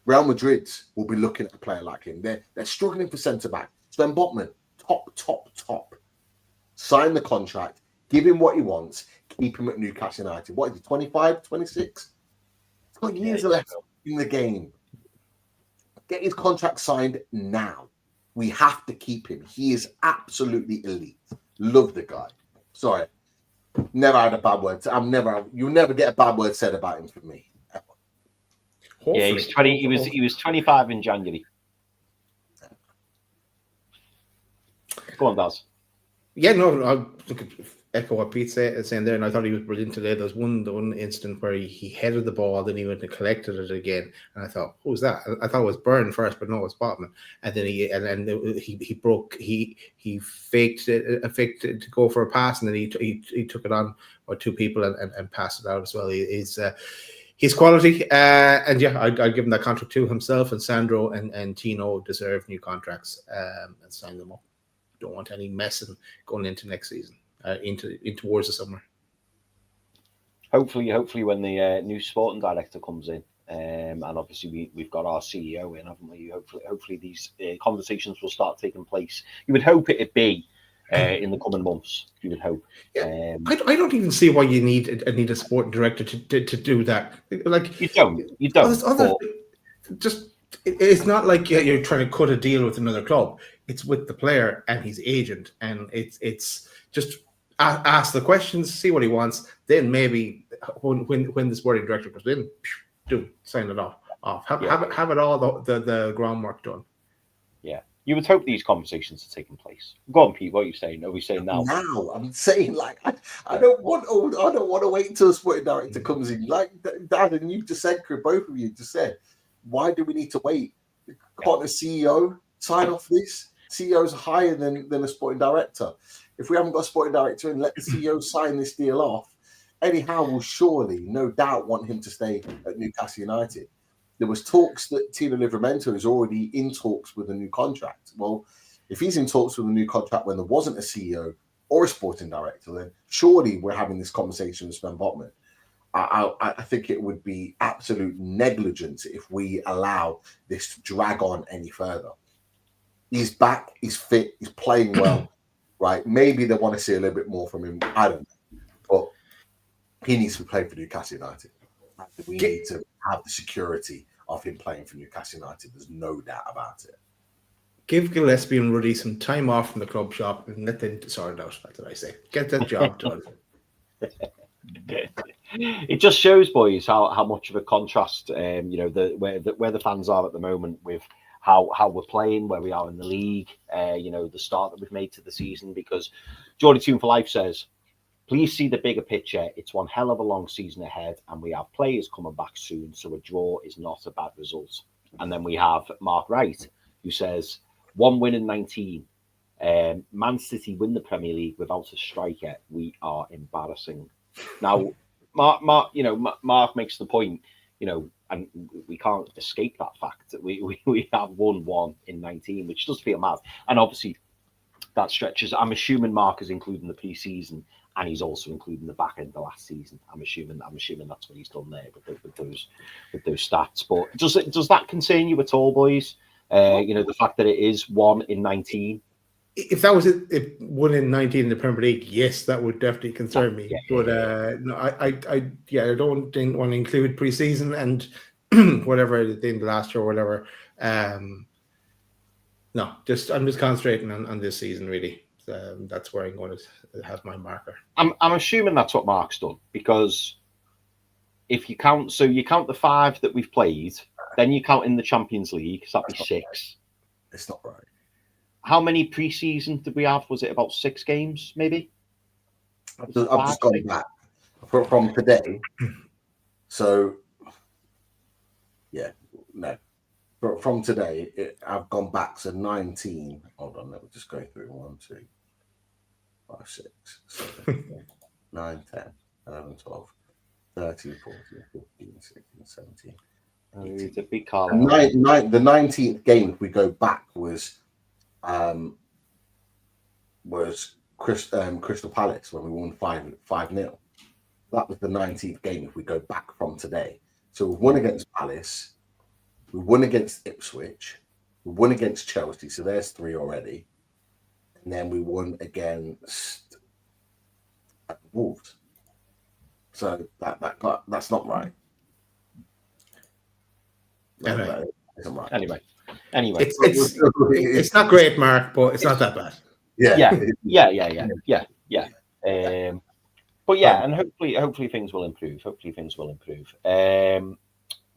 Real Madrid will be looking at a player like him. They're struggling for centre back. Sven Botman, top. Sign the contract, give him what he wants, keep him at Newcastle United. What is he, 25, 26? He's got years left in the game. Get his contract signed now. We have to keep him. He is absolutely elite. Love the guy. Sorry. Never had a bad word. You'll never get a bad word said about him from me. Ever. Yeah, he's 20. He was 25 in January. Go on, Daz. Yeah, no, I'll echo what Pete's saying there, and I thought he was brilliant today. There's the one instant where he headed the ball, then he went and collected it again, and I thought, who was that? I thought it was Byrne first, but no, it was Botman. And then he faked it to go for a pass, and then he took it on or two people and passed it out as well. He's quality, and yeah, I'd give him that contract too. Himself and Sandro and Tino deserve new contracts, and sign them up. Don't want any messing going into next season, into towards the summer. Hopefully, when the new sporting director comes in, and obviously we've got our CEO in, haven't we? Hopefully these conversations will start taking place. You would hope it'd be in the coming months. You would hope. Yeah. I don't even see why you need a sporting director to do that. Like you don't. It's not like you're trying to cut a deal with another club. It's with the player and his agent, and it's just ask the questions, see what he wants. Then maybe when the sporting director comes in, sign it off. Have it all the groundwork done. Yeah, you would hope these conversations are taking place. Go on, Pete. What are you saying? Are we saying now? Now I'm saying, like, I don't want to wait until the sporting director comes in. Like Dad and you just said, both of you just said, why do we need to wait? Can't the CEO sign off this? CEO's higher than a sporting director. If we haven't got a sporting director in, let the CEO sign this deal off. Eddie Howe will surely, no doubt, want him to stay at Newcastle United. There was talks that Tino Livramento is already in talks with a new contract. Well, if he's in talks with a new contract when there wasn't a CEO or a sporting director, then surely we're having this conversation with Sven Botman. I think it would be absolute negligence if we allow this to drag on any further. He's back, he's fit, he's playing well, right? Maybe they want to see a little bit more from him. I don't know. But he needs to be playing for Newcastle United. We need to have the security of him playing for Newcastle United. There's no doubt about it. Give Gillespie and Ruddy some time off from the club shop and let them sort it out. That's what I say. Get that job done. It just shows, boys, how much of a contrast, where the fans are at the moment with how we're playing, where we are in the league, the start that we've made to the season. Because Geordie Tune for Life says, please see the bigger picture. It's one hell of a long season ahead, and we have players coming back soon, so a draw is not a bad result. And then we have Mark Wright, who says, 1 win in 19. Man City win the Premier League without a striker. We are embarrassing. Now, Mark makes the point, and we can't escape that fact that we have won 1 in 19, which does feel mad. And obviously, that stretches. I'm assuming Mark is including the pre-season, and he's also including the back end of the last season. I'm assuming that's what he's done there with those stats. But does that concern you at all, boys? The fact that it is 1 in 19. If that was it, 1 in 19 in the Premier League, yes, that would definitely concern me. But no, I don't want to include pre-season and whatever in the last year or whatever. No, I'm just concentrating on this season really. That's where I'm going to have my marker. I'm assuming that's what Mark's done, because if you count the 5 that we've played, then you count in the Champions League, so that'd be 6. It's not right. How many pre-season did we have? Was it about 6 games, maybe? I've just gone back from today. So, yeah, no. But from today, I've gone back to 19. Hold on, let me just go through 1, 2, 5, 6, 7, 9, 10, 11, 12, 13, 14, 15, 16, 17, It's a big The call. 19th game, if we go back, was Crystal Palace when we won 5-0. That was the 19th game if we go back from today. So we won against Palace, we won against Ipswich, we won against Chelsea, so there's 3 already. And then we won against Wolves. So that's not right. That isn't right. Anyway. It's not great, Mark, but it's not that bad. Yeah. But yeah, and hopefully things will improve.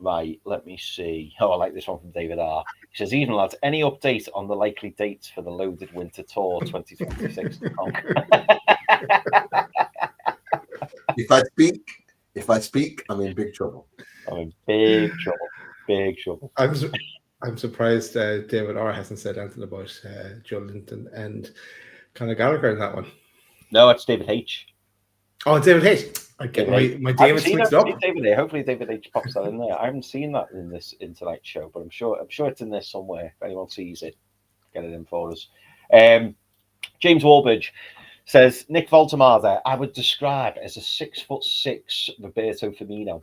Right, let me see. Oh, I like this one from David R. He says, "Even lads, any update on the likely dates for the loaded winter tour 2026?" If I speak, I'm in big trouble. Big trouble. I'm surprised David R hasn't said anything about Joe Linton and Conor Gallagher in that one. No, it's David H. Oh, David H. I get my David mixed up. Hopefully David H pops that in there. I haven't seen that in tonight's show, but I'm sure it's in there somewhere. If anyone sees it, get it in for us. James Wallbridge says, Nick Voltemade, I would describe as a 6'6" Roberto Firmino.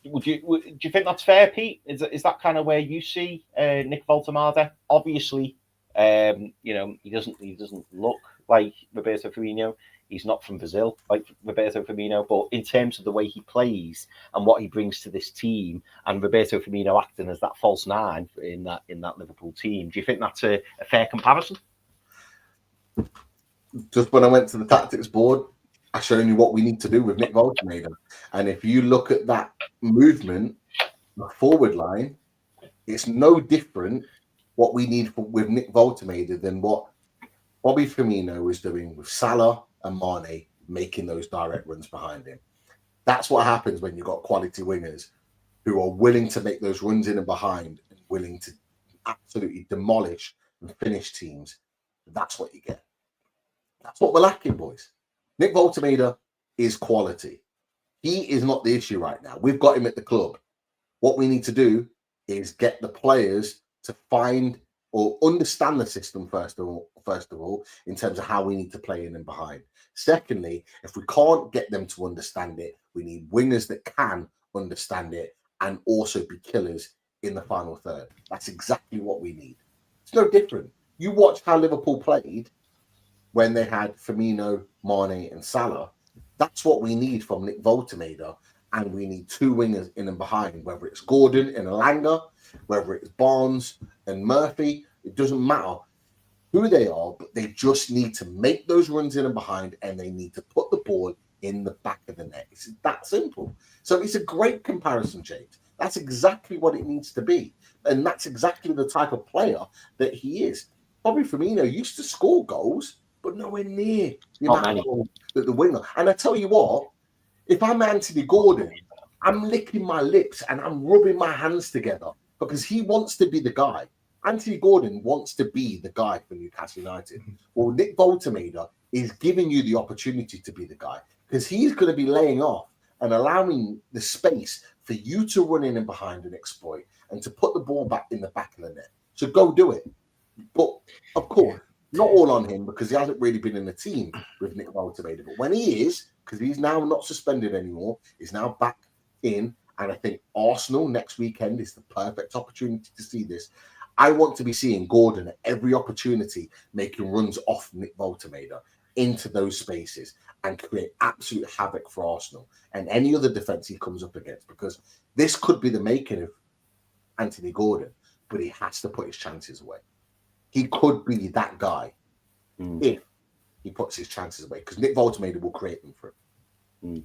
Do you think that's fair, Pete? Is that kind of where you see Nick Voltemade? Obviously, he doesn't look like Roberto Firmino. He's not from Brazil like Roberto Firmino, but in terms of the way he plays and what he brings to this team, and Roberto Firmino acting as that false 9 in that Liverpool team, do you think that's a fair comparison? Just when I went to the tactics board, I showed you what we need to do with Nick Voltemade. And if you look at that movement, the forward line, it's no different what we need with Nick Voltemade than what Bobby Firmino is doing with Salah and Mane, making those direct runs behind him. That's what happens when you've got quality wingers who are willing to make those runs in and behind and willing to absolutely demolish and finish teams. That's what you get. That's what we're lacking, boys. Nick Voltemade is quality. He is not the issue right now. We've got him at the club. What we need to do is get the players to find or understand the system first of all, in terms of how we need to play in and behind. Secondly, if we can't get them to understand it, we need wingers that can understand it and also be killers in the final third. That's exactly what we need. It's no different. You watch how Liverpool played when they had Firmino, Mane, and Salah. That's what we need from Nick Voltemade, and we need 2 wingers in and behind, whether it's Gordon and Elanga, whether it's Barnes and Murphy. It doesn't matter who they are, but they just need to make those runs in and behind, and they need to put the ball in the back of the net. It's that simple. So it's a great comparison, James. That's exactly what it needs to be, and that's exactly the type of player that he is. Bobby Firmino used to score goals, but nowhere near the amount of goals that the winger. And I tell you what, if I'm Anthony Gordon, I'm licking my lips and I'm rubbing my hands together because he wants to be the guy. Anthony Gordon wants to be the guy for Newcastle United. Well, Nick Voltemade is giving you the opportunity to be the guy because he's going to be laying off and allowing the space for you to run in and behind and exploit and to put the ball back in the back of the net. So go do it. But, of course, not all on him because he hasn't really been in the team with Nick Voltemade. But when he is, because he's now not suspended anymore, he's now back in. And I think Arsenal next weekend is the perfect opportunity to see this. I want to be seeing Gordon at every opportunity making runs off Nick Voltemade into those spaces and create absolute havoc for Arsenal and any other defence he comes up against, because this could be the making of Anthony Gordon, but he has to put his chances away. He could be that guy if he puts his chances away, because Nick Voltemade will create them for him.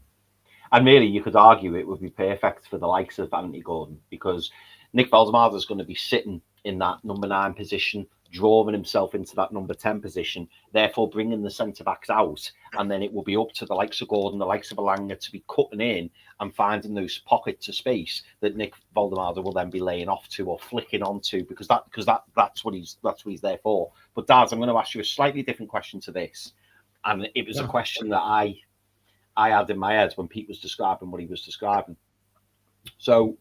And really, you could argue it would be perfect for the likes of Anthony Gordon, because Nick Voltemade is going to be sitting in that number 9 position, drawing himself into that number 10 position, therefore bringing the centre-backs out, and then it will be up to the likes of Gordon, the likes of Elanga to be cutting in and finding those pockets of space that Nick Voltemade will then be laying off to or flicking onto, because that's what he's there for. But Daz, I'm going to ask you a slightly different question to this, and it was a question that I had in my head when Pete was describing what he was describing. So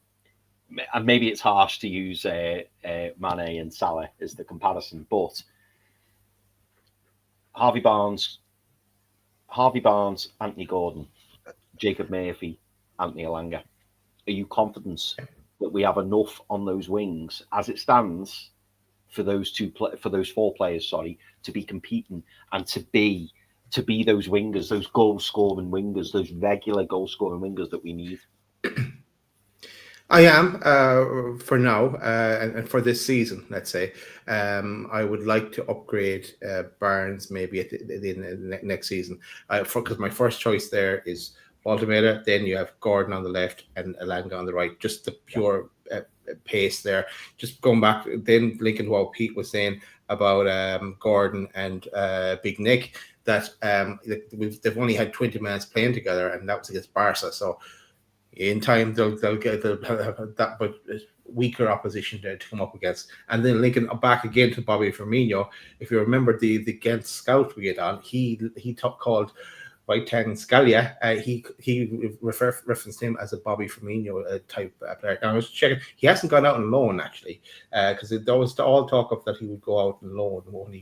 and maybe it's harsh to use Mane and Salah as the comparison, but Harvey Barnes, Anthony Gordon, Jacob Murphy, Anthony Elanga. Are you confident that we have enough on those wings as it stands for those four players, to be competing and to be those wingers, those goal scoring wingers, those regular goal scoring wingers that we need? I am for now, and for this season, let's say. I would like to upgrade Barnes maybe at the next season. Because my first choice there is Altameda, then you have Gordon on the left and Elanga on the right. Just the pure pace there. Just going back, then linking what Pete was saying about Gordon and Big Nick, that they've only had 20 minutes playing together, and that was against Barca. So in time, they'll get that but weaker opposition to come up against. And then linking back again to Bobby Firmino. If you remember the Ghent scout we had on, he called White-Tang Scalia. He referenced him as a Bobby Firmino type player. And I was checking, he hasn't gone out on loan actually, because there was all talk of that he would go out on loan when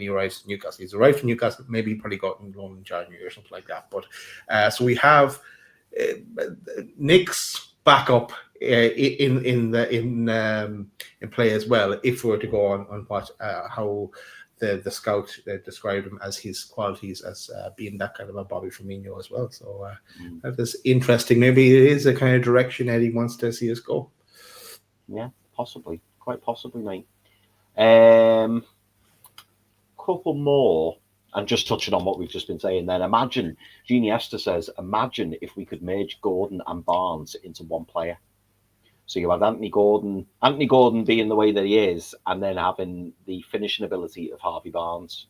he arrives to Newcastle. He's arrived to Newcastle, maybe he probably got on loan in January or something like that. But so we have Nick's backup in play as well. If we were to go on what how the scout described him as his qualities as being that kind of a Bobby Firmino as well. So that is interesting. Maybe it is a kind of direction Eddie wants to see us go. Yeah, possibly, quite possibly, mate. Couple more. And just touching on what we've just been saying, then imagine, Genie Esther says, imagine if we could merge Gordon and Barnes into one player. So you have Anthony Gordon being the way that he is, and then having the finishing ability of Harvey Barnes.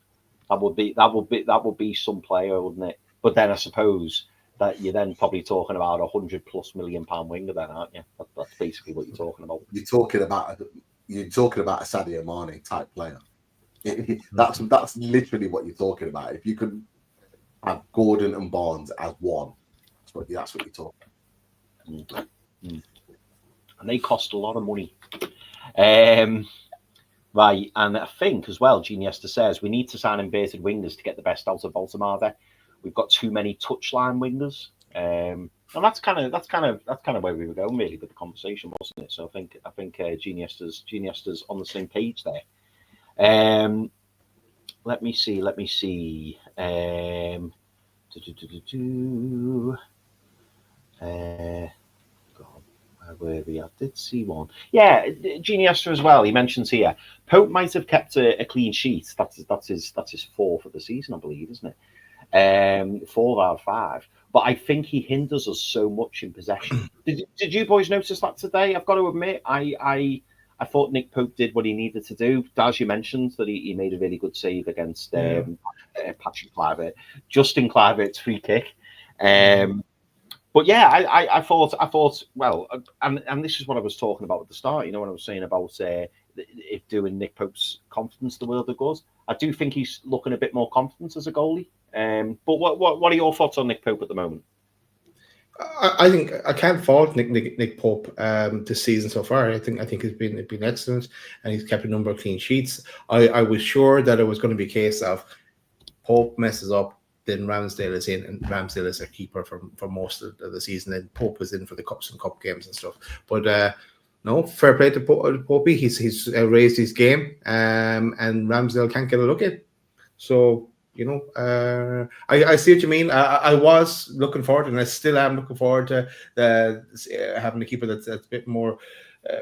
That would be some player, wouldn't it? But then I suppose that you're then probably talking about £100+ million winger, then, aren't you? That's basically what you're talking about. You're talking about a Sadio Mane type player. That's literally what you're talking about. If you could have Gordon and Barnes as one, that's what you're talking about. And they cost a lot of money. Right, and I think as well, Genie Esther says we need to sign inverted wingers to get the best out of Baltimore. We've got too many touchline wingers, and that's kind of where we were going really with the conversation, wasn't it? So I think Genie Esther's on the same page there. Let me see. Where we are, did see one. Yeah, Genie Esther as well. He mentions here Pope might have kept a clean sheet. That's his fourth of the season, I believe, isn't it? 4 out of 5. But I think he hinders us so much in possession. Did you boys notice that today? I've got to admit, I thought Nick Pope did what he needed to do. As you mentioned, that he made a really good save against Patrick Kluivert, Justin Kluivert's free kick. But yeah, I thought well, and this is what I was talking about at the start. You know, when I was saying about if doing Nick Pope's confidence the world of good. I do think he's looking a bit more confident as a goalie. But what are your thoughts on Nick Pope at the moment? I think I can't fault Nick Pope this season so far. I think he's been excellent, and he's kept a number of clean sheets. I was sure that it was going to be a case of Pope messes up, then Ramsdale is in, and Ramsdale is a keeper for most of the season, and Pope is in for the cups and cup games and stuff. But no, fair play to Popey. He's raised his game, and Ramsdale can't get a look at. So. You know, I see what you mean. I was looking forward, and I still am looking forward to having a keeper that's a bit more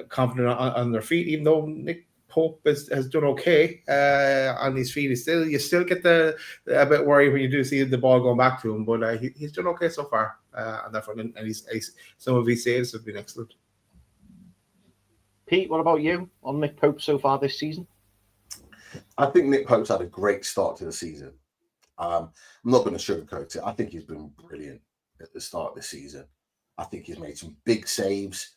confident on their feet. Even though Nick Pope has done okay on his feet, you still get a bit worried when you do see the ball going back to him. But he's done okay so far on that front, and he's some of his saves have been excellent. Pete, what about you on Nick Pope so far this season? I think Nick Pope's had a great start to the season. I'm not going to sugarcoat it. I think he's been brilliant at the start of the season. I think he's made some big saves.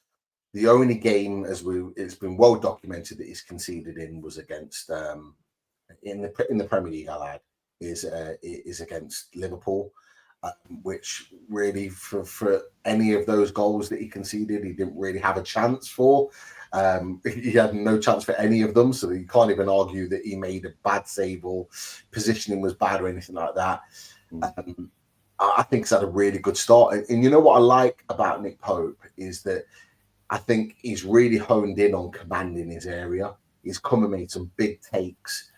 The only game, it's been well documented that he's conceded in was against in the Premier League. I'll add is against Liverpool. which really for any of those goals that he conceded, he didn't really have a chance for. He had no chance for any of them, so you can't even argue that he made a bad save or positioning was bad or anything like that. I think he's had a really good start. And you know what I like about Nick Pope is that I think he's really honed in on commanding his area. He's come and made some big takes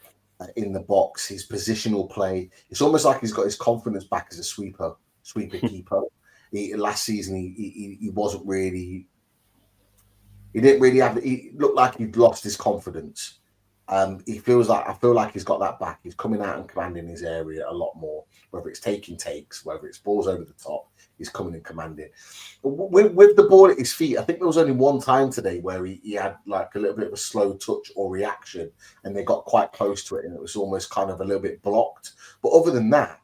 in the box. His positional play. It's almost like he's got his confidence back as a sweeper keeper. Last season, he wasn't really. He didn't really have. He looked like he'd lost his confidence. I feel like he's got that back. He's coming out and commanding his area a lot more. Whether it's taking takes, whether it's balls over the top, he's coming and commanding. With the ball at his feet, I think there was only one time today where he had like a little bit of a slow touch or reaction, and they got quite close to it, and it was almost kind of a little bit blocked. But other than that,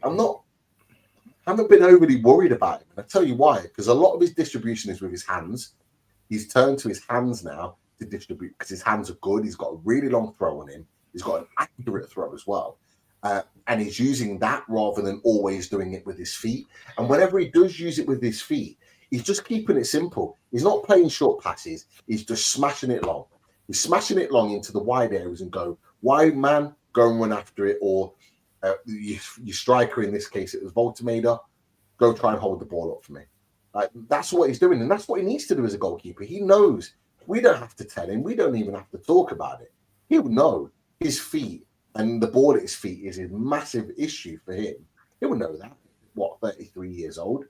I haven't been overly worried about him. And I tell you why, because a lot of his distribution is with his hands. He's turned to his hands now to distribute because his hands are good. He's got a really long throw on him. He's got an accurate throw as well. And he's using that rather than always doing it with his feet. And whenever he does use it with his feet, he's just keeping it simple. He's not playing short passes. He's just smashing it long. He's smashing it long into the wide areas and go, wide man, go and run after it. Or your striker, in this case, it was Voltemada, go try and hold the ball up for me. That's what he's doing. And that's what he needs to do as a goalkeeper. He knows. We don't have to tell him. We don't even have to talk about it. He'll know his feet and the ball at his feet is a massive issue for him. He'll know that. 33 years old.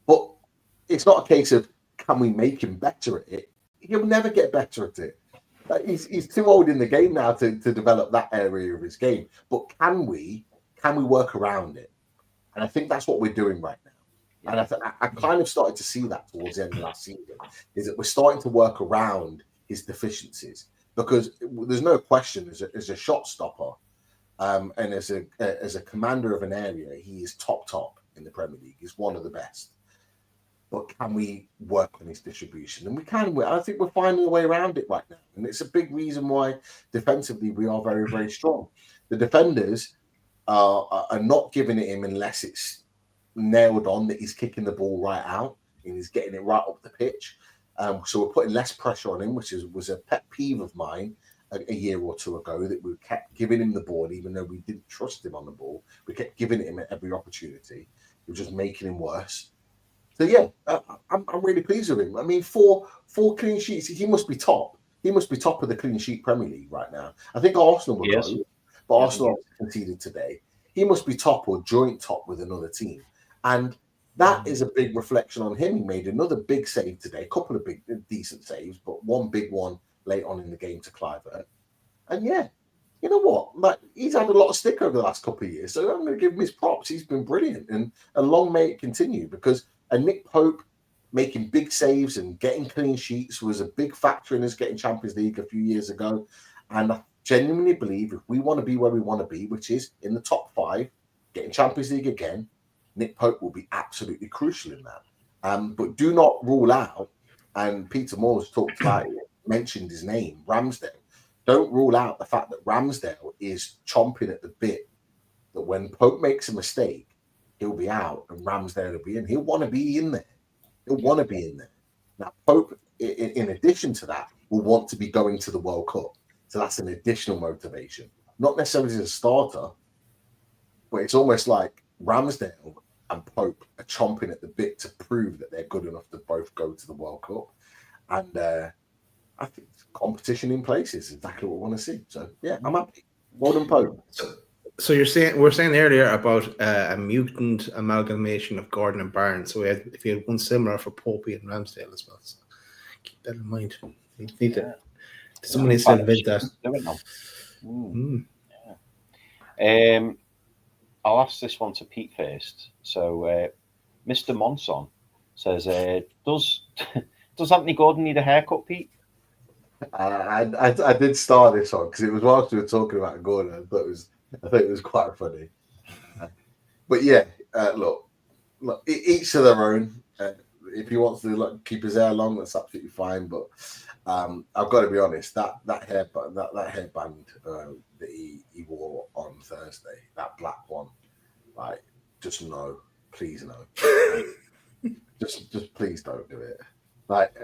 But it's not a case of can we make him better at it? He'll never get better at it. He's too old in the game now to develop that area of his game. But can we work around it? And I think that's what we're doing right now. And I kind of started to see that towards the end of last season, is that we're starting to work around his deficiencies, because there's no question as a shot stopper and as a commander of an area, he is top in the Premier League. He's one of the best. But can we work on his distribution? And we can. I think we're finding a way around it right now. And it's a big reason why defensively we are very, very strong. The defenders are not giving it him unless it's nailed on that he's kicking the ball right out and he's getting it right up the pitch. So we're putting less pressure on him, which was a pet peeve of mine a year or two ago, that we kept giving him the ball even though we didn't trust him on the ball. We kept giving it him at every opportunity. We were just making him worse. So yeah, I'm really pleased with him. I mean, four clean sheets. He must be top. He must be top of the clean sheet Premier League right now. I think Arsenal will go, but Arsenal conceded today. He must be top or joint top with another team. And that is a big reflection on him. He made another big save today, a couple of big, decent saves, but one big one late on in the game to Clivert. And yeah, you know what? Like, he's had a lot of stick over the last couple of years, so I'm going to give him his props. He's been brilliant, and long may it continue, because Nick Pope making big saves and getting clean sheets was a big factor in us getting Champions League a few years ago. And I genuinely believe if we want to be where we want to be, which is in the top 5, getting Champions League again, Nick Pope will be absolutely crucial in that. But do not rule out, and Peter Moore's talked about it, mentioned his name, Ramsdale. Don't rule out the fact that Ramsdale is chomping at the bit, that when Pope makes a mistake, he'll be out and Ramsdale will be in. He'll want to be in there. He'll want to be in there. Now, Pope, in addition to that, will want to be going to the World Cup. So that's an additional motivation. Not necessarily as a starter, but it's almost like Ramsdale and Pope are chomping at the bit to prove that they're good enough to both go to the World Cup. And I think competition in place is exactly what we want to see. So, yeah, I'm happy. Well done, Pope. So we're saying earlier about a mutant amalgamation of Gordon and Barnes. So if you had one similar for Popey and Ramsdale as well. So keep that in mind. You need to. Someone needs to invent that. I'll ask this one to Pete first. So, Mr. Monson says, does Anthony Gordon need a haircut, Pete? I did start this one because it was whilst we were talking about Gordon. I thought it was quite funny. But yeah, look, each to their own. If he wants to keep his hair long, that's absolutely fine. But I've got to be honest, that hairband that he wore on Thursday, that black one, like just no. Please no. just please don't do it. Like,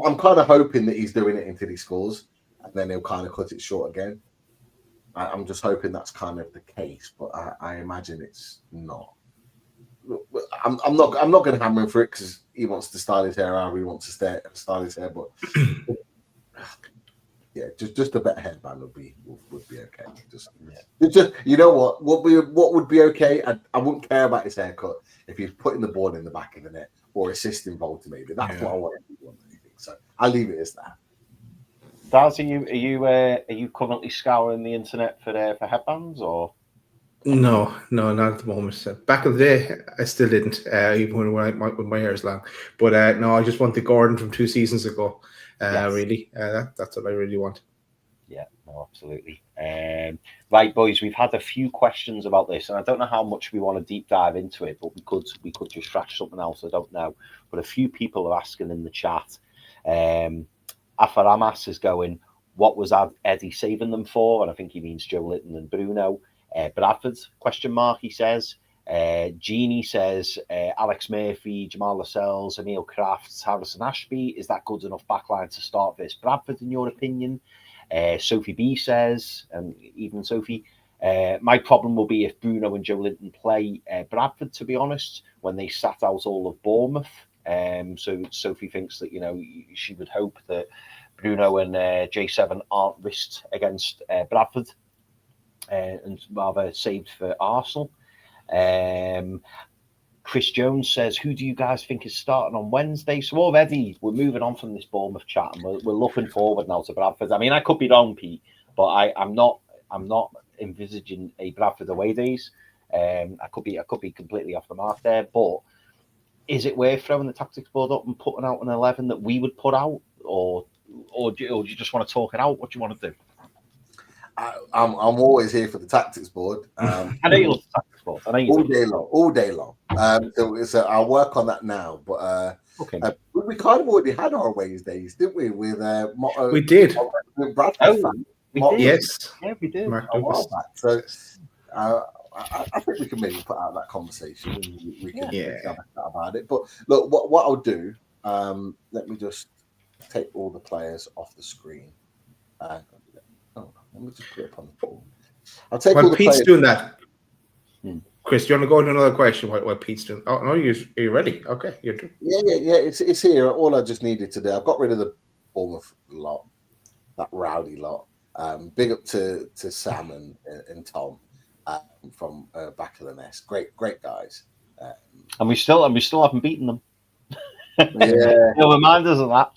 I'm kind of hoping that he's doing it until he scores, and then he'll kind of cut it short again. I'm just hoping that's kind of the case, but I imagine it's not. I'm not going to hammer him for it because he wants to style his hair out. He wants to style his hair, but yeah, just a better headband would be okay. Just you know what would be okay. I wouldn't care about his haircut if he's putting the ball in the back of the net or assisting Bolton. Maybe that's what I want to do. So I'll leave it as that. Daz, are you currently scouring the internet for headbands or? No, not at the moment. Back in the day, I still didn't, even when my hair is long. But no, I just want the Gordon from 2 seasons ago. Yes. Really, that's what I really want. Yeah, no, absolutely. Right, boys, we've had a few questions about this, and I don't know how much we want to deep dive into it, but we could just scratch something else. I don't know, but a few people are asking in the chat. Afaramas is going, what was Eddie saving them for? And I think he means Joe Litton and Bruno. Bradford, ? He says. Jeannie says, Alex Murphy, Jamal Lascelles, Emil Crafts, Harrison Ashby. Is that good enough backline to start this Bradford, in your opinion? Sophie B says, and even Sophie, my problem will be if Bruno and Joe Linton play Bradford, to be honest, when they sat out all of Bournemouth. So Sophie thinks that, she would hope that Bruno and J7 aren't risked against Bradford and rather saved for Arsenal. Chris Jones says, who do you guys think is starting on Wednesday? So already we're moving on from this Bournemouth chat and we're looking forward now to Bradford. I mean, I could be wrong, Pete, but I'm not envisaging a Bradford away days. I could be completely off the mark there, but is it worth throwing the tactics board up and putting out an 11 that we would put out, or do you just want to talk it out? What do you want to do? I'm always here for the tactics board. I know you love the tactics board. I know you all day long. So I'll work on that now. But okay. We kind of already had our ways days, didn't we? With we did. With Bradford. We did. Yes. Yeah, we did. So I think we can maybe put out that conversation and we can have a chat about it. But look, what I'll do, let me just take all the players off the screen. Let me just put it up on the board. I'll take all the Pete's players. Doing that. Chris, do you want to go into another question while Pete's doing? Oh no, are you ready? Okay, you're doing. Yeah. It's here. All I just needed to do. I've got rid of the Bournemouth lot, that rowdy lot. Big up to Sam and Tom from back of the nest. Great guys. And we still haven't beaten them. Yeah. They'll remind us of that.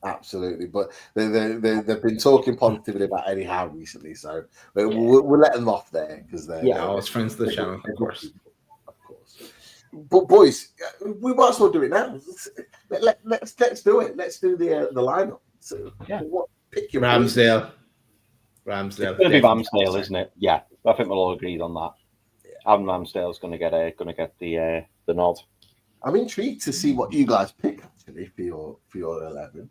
Absolutely, but they've been talking positively about Eddie Howe recently, so we'll let them off there because they're always friends of the channel, of course. But boys, we might as well do it now. Let's do it. Let's do the lineup. So pick your Ramsdale. It's going to be Ramsdale, isn't it? Yeah, I think we'll all agree on that. Adam Ramsdale's going to get the nod. I'm intrigued to see what you guys pick actually for your 11.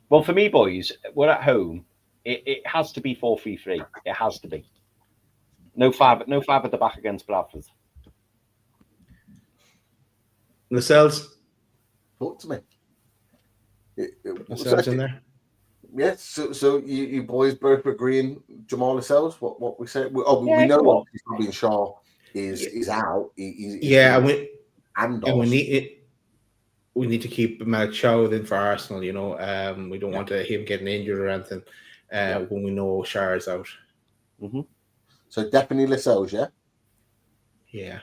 Well, for me, boys, we're at home. It has to be 4-3-3. It has to be. No five at the back against Bradford. Lascelles. Talk to me. Lascelles in there. Yes. So you boys both agreeing Jamal Lascelles? What we said? We know obviously Shaw is out. We need to keep Malick Thiaw in for Arsenal. We don't want him getting injured or anything when we know Cherries out. Mm-hmm. So definitely Lascelles, yeah. Yeah.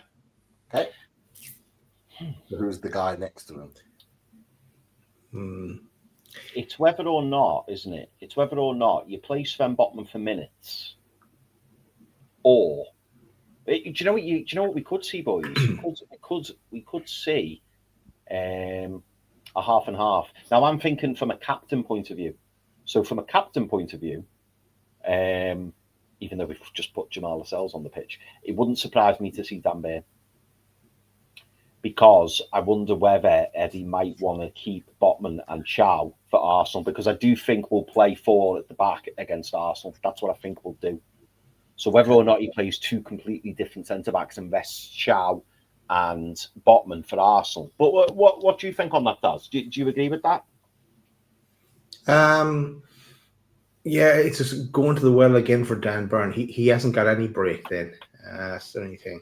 Okay. So who's the guy next to him? It's whether or not, isn't it? It's whether or not you play Sven Botman for minutes, or do you know what we could see, boys? we could see a half and half. Now I'm thinking from a captain point of view. So from a captain point of view, even though we've just put Jamal Lascelles on the pitch, it wouldn't surprise me to see Dan Burn. Because I wonder whether Eddie might want to keep Botman and Chow for Arsenal, because I do think we'll play 4 at the back against Arsenal. That's what I think we'll do. So whether or not he plays two completely different centre-backs and rests Howe and Botman for Arsenal. But what do you think on that, Daz? Do you agree with that? Yeah, it's just going to the well again for Dan Burn. He hasn't got any break then. That's the only thing.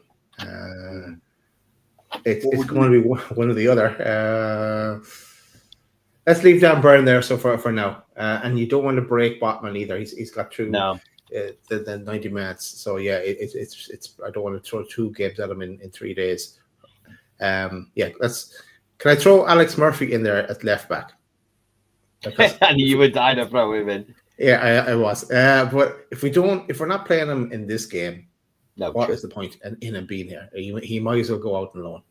It's going to be one or the other. Let's leave Dan Burn there so for now. And you don't want to break Botman either. He's got through the 90 minutes. So yeah, it's I don't want to throw two games at him in 3 days. Can I throw Alex Murphy in there at left back? And you would die to throw him in. Yeah, I was. But if we're not playing him in this game, what is the point in him being here? He might as well go out and loan.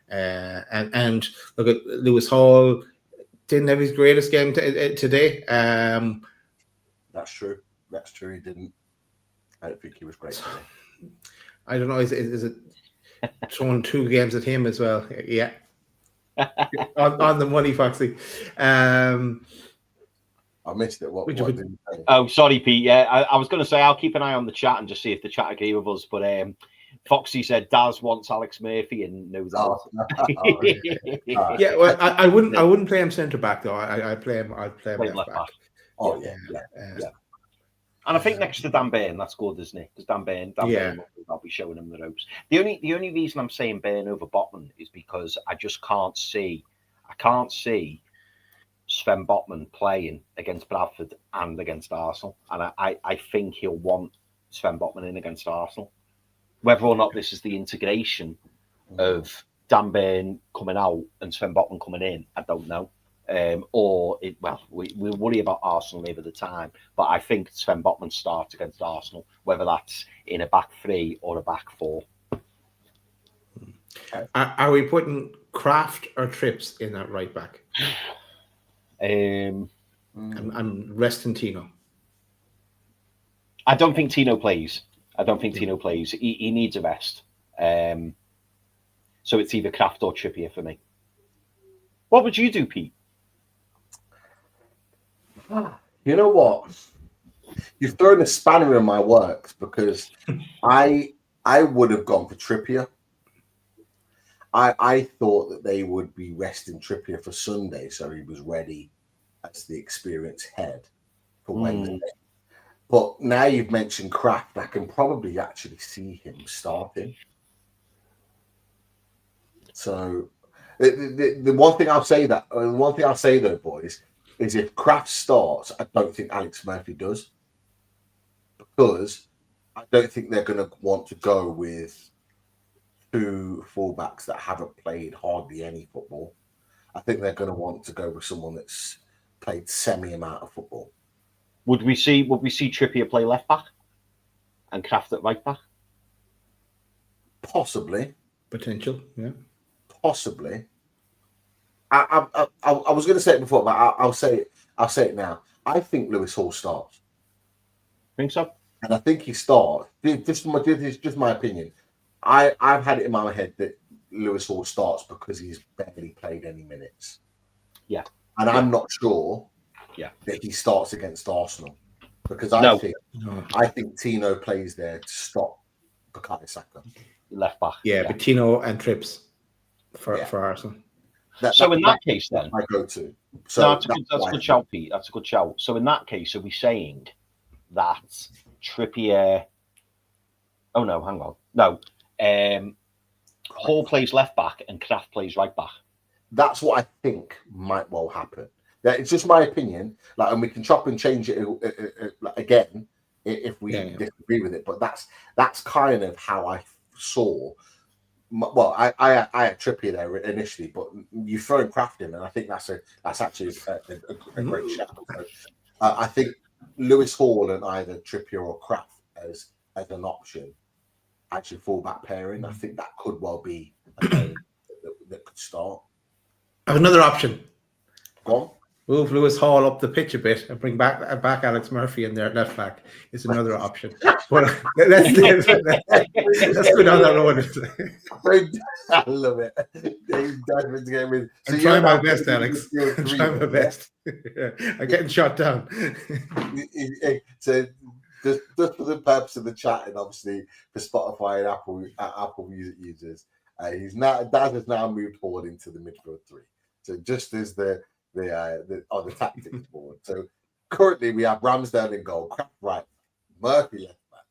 And look at Lewis Hall. Didn't have his greatest game today. That's true. He didn't. I don't think he was great today. I don't know. Is it throwing 2 games at him as well? Yeah. on the money, Foxy. I missed it. What did you say? Oh, sorry, Pete. Yeah, I was going to say I'll keep an eye on the chat and just see if the chat agree with us. But Foxy said Daz wants Alex Murphy and knows that. Yeah, well, I wouldn't play him centre back though. I'd play him left back. Oh yeah. And I think next to Dan Burn, that's good, isn't it? Because Dan Burn, I'll be showing him the ropes. The only reason I'm saying Burn over Botman is because I just can't see Sven Botman playing against Bradford and against Arsenal. And I think he'll want Sven Botman in against Arsenal. Whether or not this is the integration of Dan Burn coming out and Sven Botman coming in, I don't know. We worry about Arsenal near the time, but I think Sven Botman starts against Arsenal, whether that's in a back 3 or a back 4. Are we putting Kraft or Trips in that right back? I'm resting Tino. I don't think Tino plays. He needs a rest. So it's either Kraft or Trippier for me. What would you do, Pete? You know what? You've thrown a spanner in my works because I would have gone for Trippier. I thought that they would be resting Trippier for Sunday, so he was ready as the experienced head for Wednesday. But now you've mentioned Kraft, I can probably actually see him starting. So the one thing I'll say though, boys, is if Kraft starts, I don't think Alex Murphy does, because I don't think they're going to want to go with 2 fullbacks that haven't played hardly any football. I think they're going to want to go with someone that's played semi amount of football. Would we see Trippier play left back and Kraft at right back? Possibly. Potential, yeah. Possibly. I was going to say it before, but I'll say it now. I think Lewis Hall starts. Think so? And I think he starts. This is just my opinion. I've had it in my head that Lewis Hall starts because he's barely played any minutes. Yeah. And I'm not sure that he starts against Arsenal, because I think Tino plays there to stop Bukayo Saka. Left back. Yeah, but Tino and Trips for Arsenal. So in that case, then I go to. So that's a good shout, Pete. That's a good shout. So in that case, are we saying that Trippier? Oh no, hang on. No, Hall plays left back and Kraft plays right back. That's what I think might well happen. It's just my opinion. And we can chop and change it again if we disagree with it. But that's kind of how I saw. Well, I had Trippier there initially, but you throw Kraft in, and I think that's actually a great shout. So, I think Lewis Hall and either Trippier or Kraft as an option, actually fullback pairing. I think that could well be a game that could start. I have another option. Go on. Move Lewis Hall up the pitch a bit and bring back Alex Murphy in there at left back. It's another option. But let's go down that road. I love it. I'm trying my best, Alex. I'm trying my best. I'm getting shot down. So just for the purpose of the chat, and obviously for Spotify and Apple Music users, Daz has now moved forward into the midfield three. So just as the tactics board. So currently we have Ramsdale in goal, Kraft right, Murphy left back,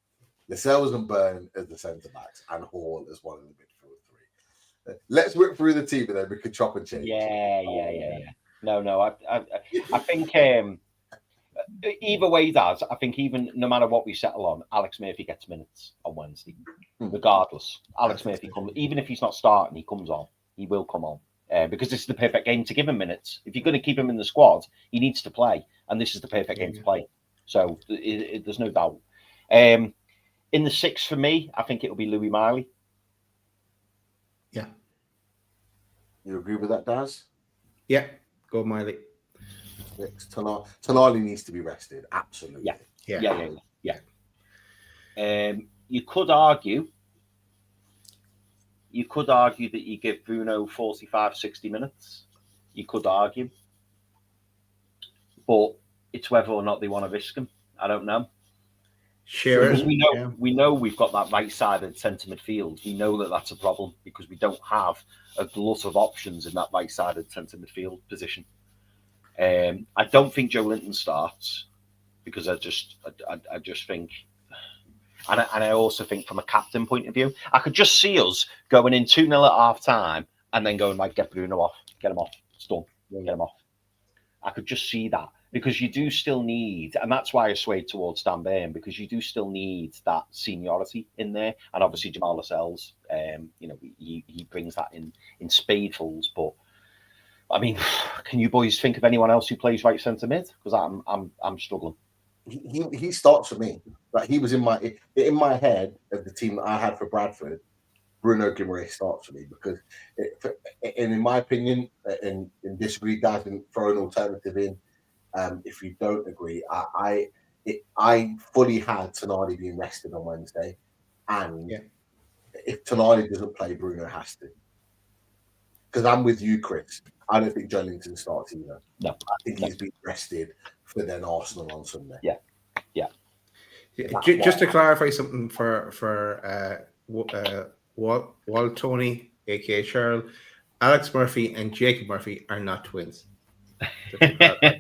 Lascelles and Byrne as the centre backs, and Hall as one of the midfield three. Let's whip through the team and then we can chop and change. Yeah. No, I think either way, Daz, I think even no matter what we settle on, Alex Murphy gets minutes on Wednesday, regardless. Alex Murphy comes, even if he's not starting, he comes on. He will come on because this is the perfect game to give him minutes. If you're going to keep him in the squad, he needs to play, and this is the perfect game to play. So there's no doubt. In the six for me, I think it'll be Louis Miley. Yeah. You agree with that, Daz? Yeah. Go Miley. Tonali needs to be rested. Absolutely. Yeah. You could argue that you give Bruno 45, 60 minutes. You could argue. But it's whether or not they want to risk him. I don't know. Sure. Because we know we've got that right-sided centre midfield. We know that that's a problem because we don't have a glut of options in that right-sided centre midfield position. I don't think Joe Linton starts because I just think, and I also think from a captain point of view, I could just see us going in 2-0 at half time and then going like, get Bruno off, get him off, it's done, get him off. I could just see that because you do still need, and that's why I swayed towards Dan Burn, because you do still need that seniority in there, and obviously Jamal Lascelles, he brings that in spadefuls, but. I mean, can you boys think of anyone else who plays right centre mid? Because I'm struggling. He starts for me. Like he was in my head of the team that I had for Bradford. Bruno Guimaraes starts for me because, in my opinion, and disagree, guys, and throw an alternative in. If you don't agree, I fully had Tonali being rested on Wednesday, and if Tonali doesn't play, Bruno has to. Because I'm with you, Chris. I don't think Joelinton starts either. No, I think he's been rested for then Arsenal on Sunday. Yeah. Just to clarify something for Walt Tony, aka Cheryl, Alex Murphy and Jacob Murphy are not twins. Jacob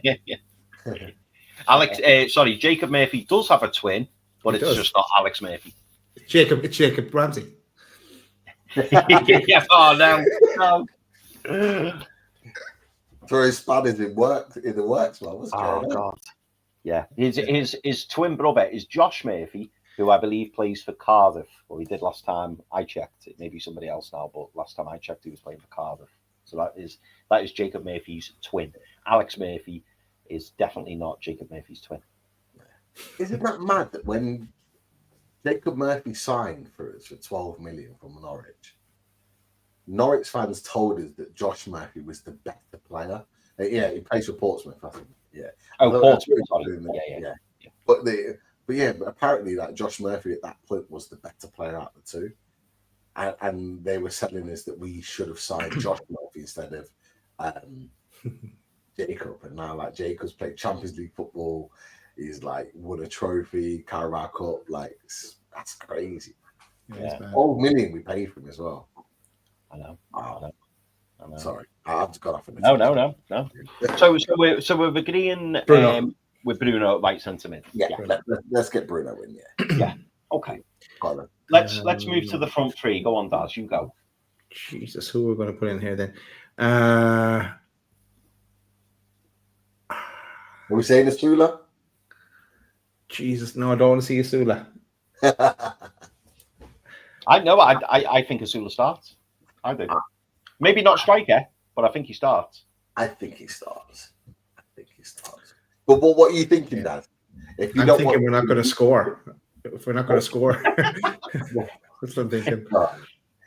Murphy does have a twin, but it's just not Alex Murphy. It's Jacob Ramsey. No. Throw his spanners in the works, man. What's going on? God. Yeah. His twin brother is Josh Murphy, who I believe plays for Cardiff. Well, he did last time I checked. It may be somebody else now, but last time I checked, he was playing for Cardiff. So that is Jacob Murphy's twin. Alex Murphy is definitely not Jacob Murphy's twin. Isn't that mad that when Jacob Murphy signed for us for 12 million from Norwich fans told us that Josh Murphy was the better player. Yeah, he plays for Portsmouth, I think. Yeah. Portsmouth. Yeah. But apparently that Josh Murphy at that point was the better player out of the two. And they were telling us that we should have signed Josh Murphy instead of Jacob. And now like Jacob's played Champions League football. He's like won a trophy, Carabao Cup. Like that's crazy. Yeah. 12 million we paid for him as well. I know. Sorry, I've just got off. No. So we're agreeing with Bruno at right centre mid. Yeah. Let's get Bruno in. Yeah. Okay. Let's move to the front three. Go on, Daz. You go. Jesus, who we're going to put in here then? Are we saying Asula? Jesus, no, I don't want to see Asula. I know. I think Asula starts. I do. Maybe not striker, but I think he starts. I think he starts. But what are you thinking, Dad? I'm thinking we're not going to score. If we're not going to score, that's what I'm thinking.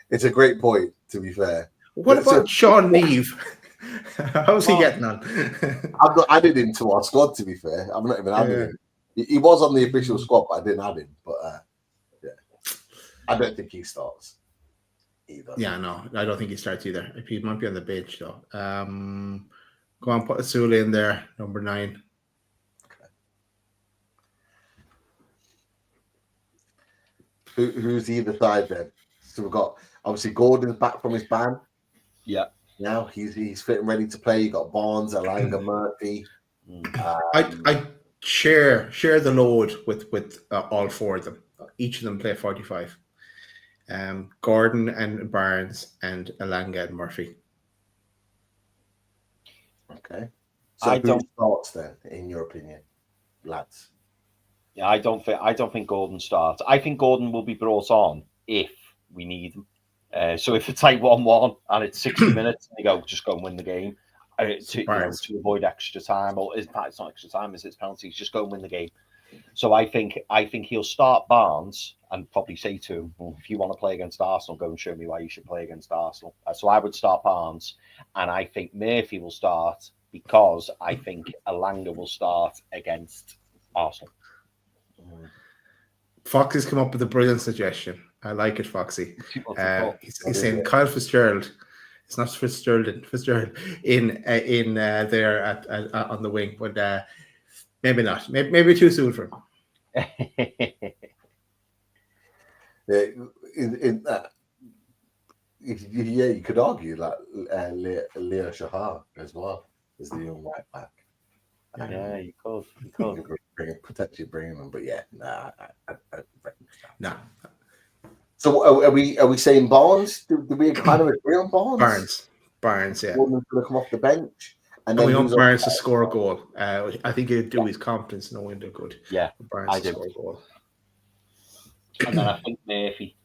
It's a great point, to be fair. What about Sean Neve? How's he getting on? I've not added him to our squad, to be fair. I'm not even adding him. He was on the official squad, but I didn't add him. But I don't think he starts either. Yeah, no, I don't think he starts either. He might be on the bench though. Go on, put Asula in there, number 9. Who's either side then? So we've got obviously Gordon's back from his ban. Yeah. Now he's fit and ready to play. You got Barnes, Alanga, Murphy. I share the load with all four of them. Each of them play 45. Gordon and Barnes and Alanga and Murphy. Okay. So who starts then, in your opinion, lads? Yeah, I don't think Gordon starts. I think Gordon will be brought on if we need him. So if it's like 1-1 and it's 60 minutes, and you just go and win the game to avoid extra time. Or in fact, it's not extra time; it's penalties. Just go and win the game. So I think he'll start Barnes and probably say to him, well, if you want to play against Arsenal, go and show me why you should play against Arsenal. So I would start Barnes, and I think Murphy will start because I think Alanga will start against Arsenal. Foxy's come up with a brilliant suggestion. I like it, Foxy. He's saying Kyle Fitzgerald. It's not Fitzgerald in there at on the wing, but maybe not. Maybe too soon for him. You could argue that Leo Shahar as well as the young right back. Yeah, you could. Potentially bring them, but yeah, nah. So are we saying Barnes? Do we kind of agree on Barnes? Barnes, yeah. Woman's going to come off the bench, and we want Barnes to score a goal. I think he'd do his confidence no window good. Yeah, Barnes to score a goal. And then I think Murphy.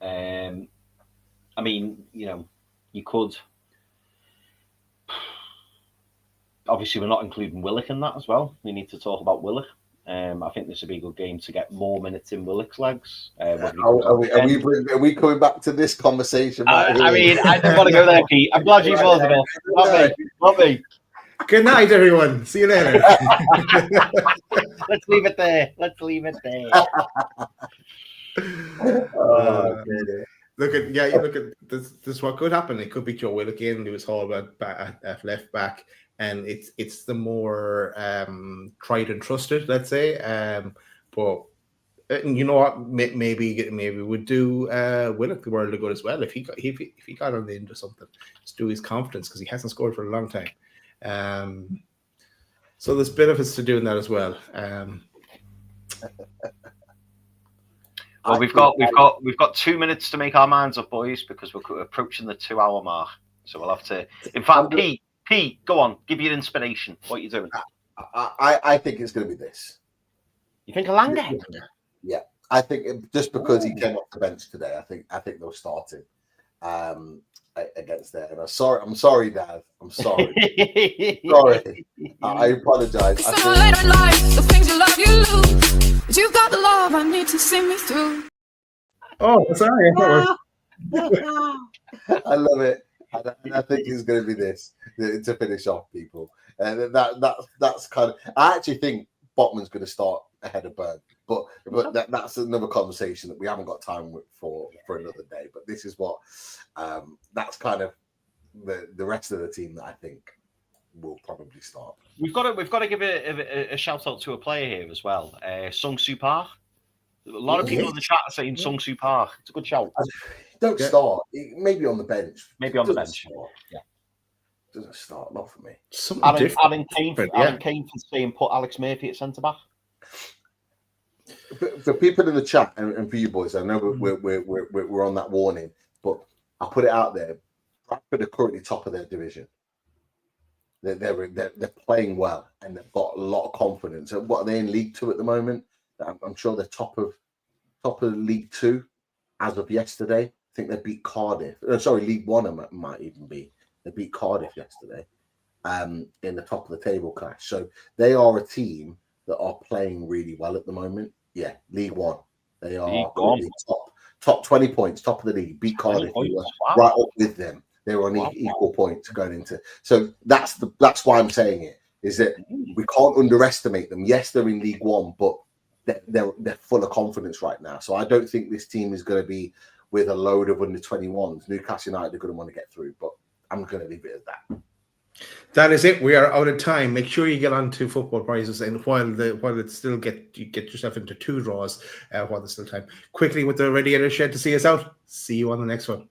I mean, you could. Obviously, we're not including Willock in that as well. We need to talk about Willock. I think this would be a good game to get more minutes in Willock's legs. Are we coming back to this conversation? I mean, I don't want to go there, Pete. I'm glad you paused it off. Not me. Good night, everyone. See you later. Let's leave it there. Look at this. What could happen? It could be Joe Willock in, Lewis Hall at left back, and it's the more tried and trusted, let's say. But you know what? Maybe would do Willock the world of good as well if he got on the into something. Just do his confidence because he hasn't scored for a long time. So there's benefits to doing that as well. Well, we've got 2 minutes to make our minds up, boys, because we're approaching the 2-hour mark. So we'll have to. In fact, Pete, go on, give your inspiration. What are you doing? I think it's going to be this. You think Alanga? Yeah, I think just because he came off the bench today, I think they'll start him against there. And I'm sorry, Dad. I'm sorry. Sorry. I apologize. Later in life, the things you love, you lose. But you've got the love I need to see me through. Oh, sorry. I love it. And I think it's going to be this to finish off people. And that's kind of. I actually think Botman's going to start ahead of Burn, but that's another conversation that we haven't got time for another day. But this is what that's kind of the rest of the team that I think will probably start. We've got to give a shout out to a player here as well, Sung Soo Park. A lot of people in the chat are saying Sung Soo Park. It's a good shout. Don't start. Maybe on the bench. Yeah. Doesn't start. Not for me. Alan Kane for saying put Alex Murphy at centre back. For people in the chat and for you boys, I know we're on that warning, but I'll put it out there. Bradford are currently top of their division. They're playing well and they've got a lot of confidence. What are they in League 2 at the moment? I'm sure they're top of League 2 as of yesterday. I think they beat Cardiff. League 1 might even be. They beat Cardiff yesterday in the top of the table clash. So they are a team that are playing really well at the moment. Yeah, League 1. They are top 20 points, top of the league. Beat Cardiff, right up with them. They were on equal points going into. So that's why I'm saying it, is that we can't underestimate them. Yes, they're in League 1, but they're full of confidence right now. So I don't think this team is going to be with a load of under 21s. Newcastle United are going to want to get through, but I'm going to leave it at that. That is it. We are out of time. Make sure you get on to football prizes, and while it's still you get yourself into 2 draws while there's still time. Quickly with the radiator shed to see us out. See you on the next one.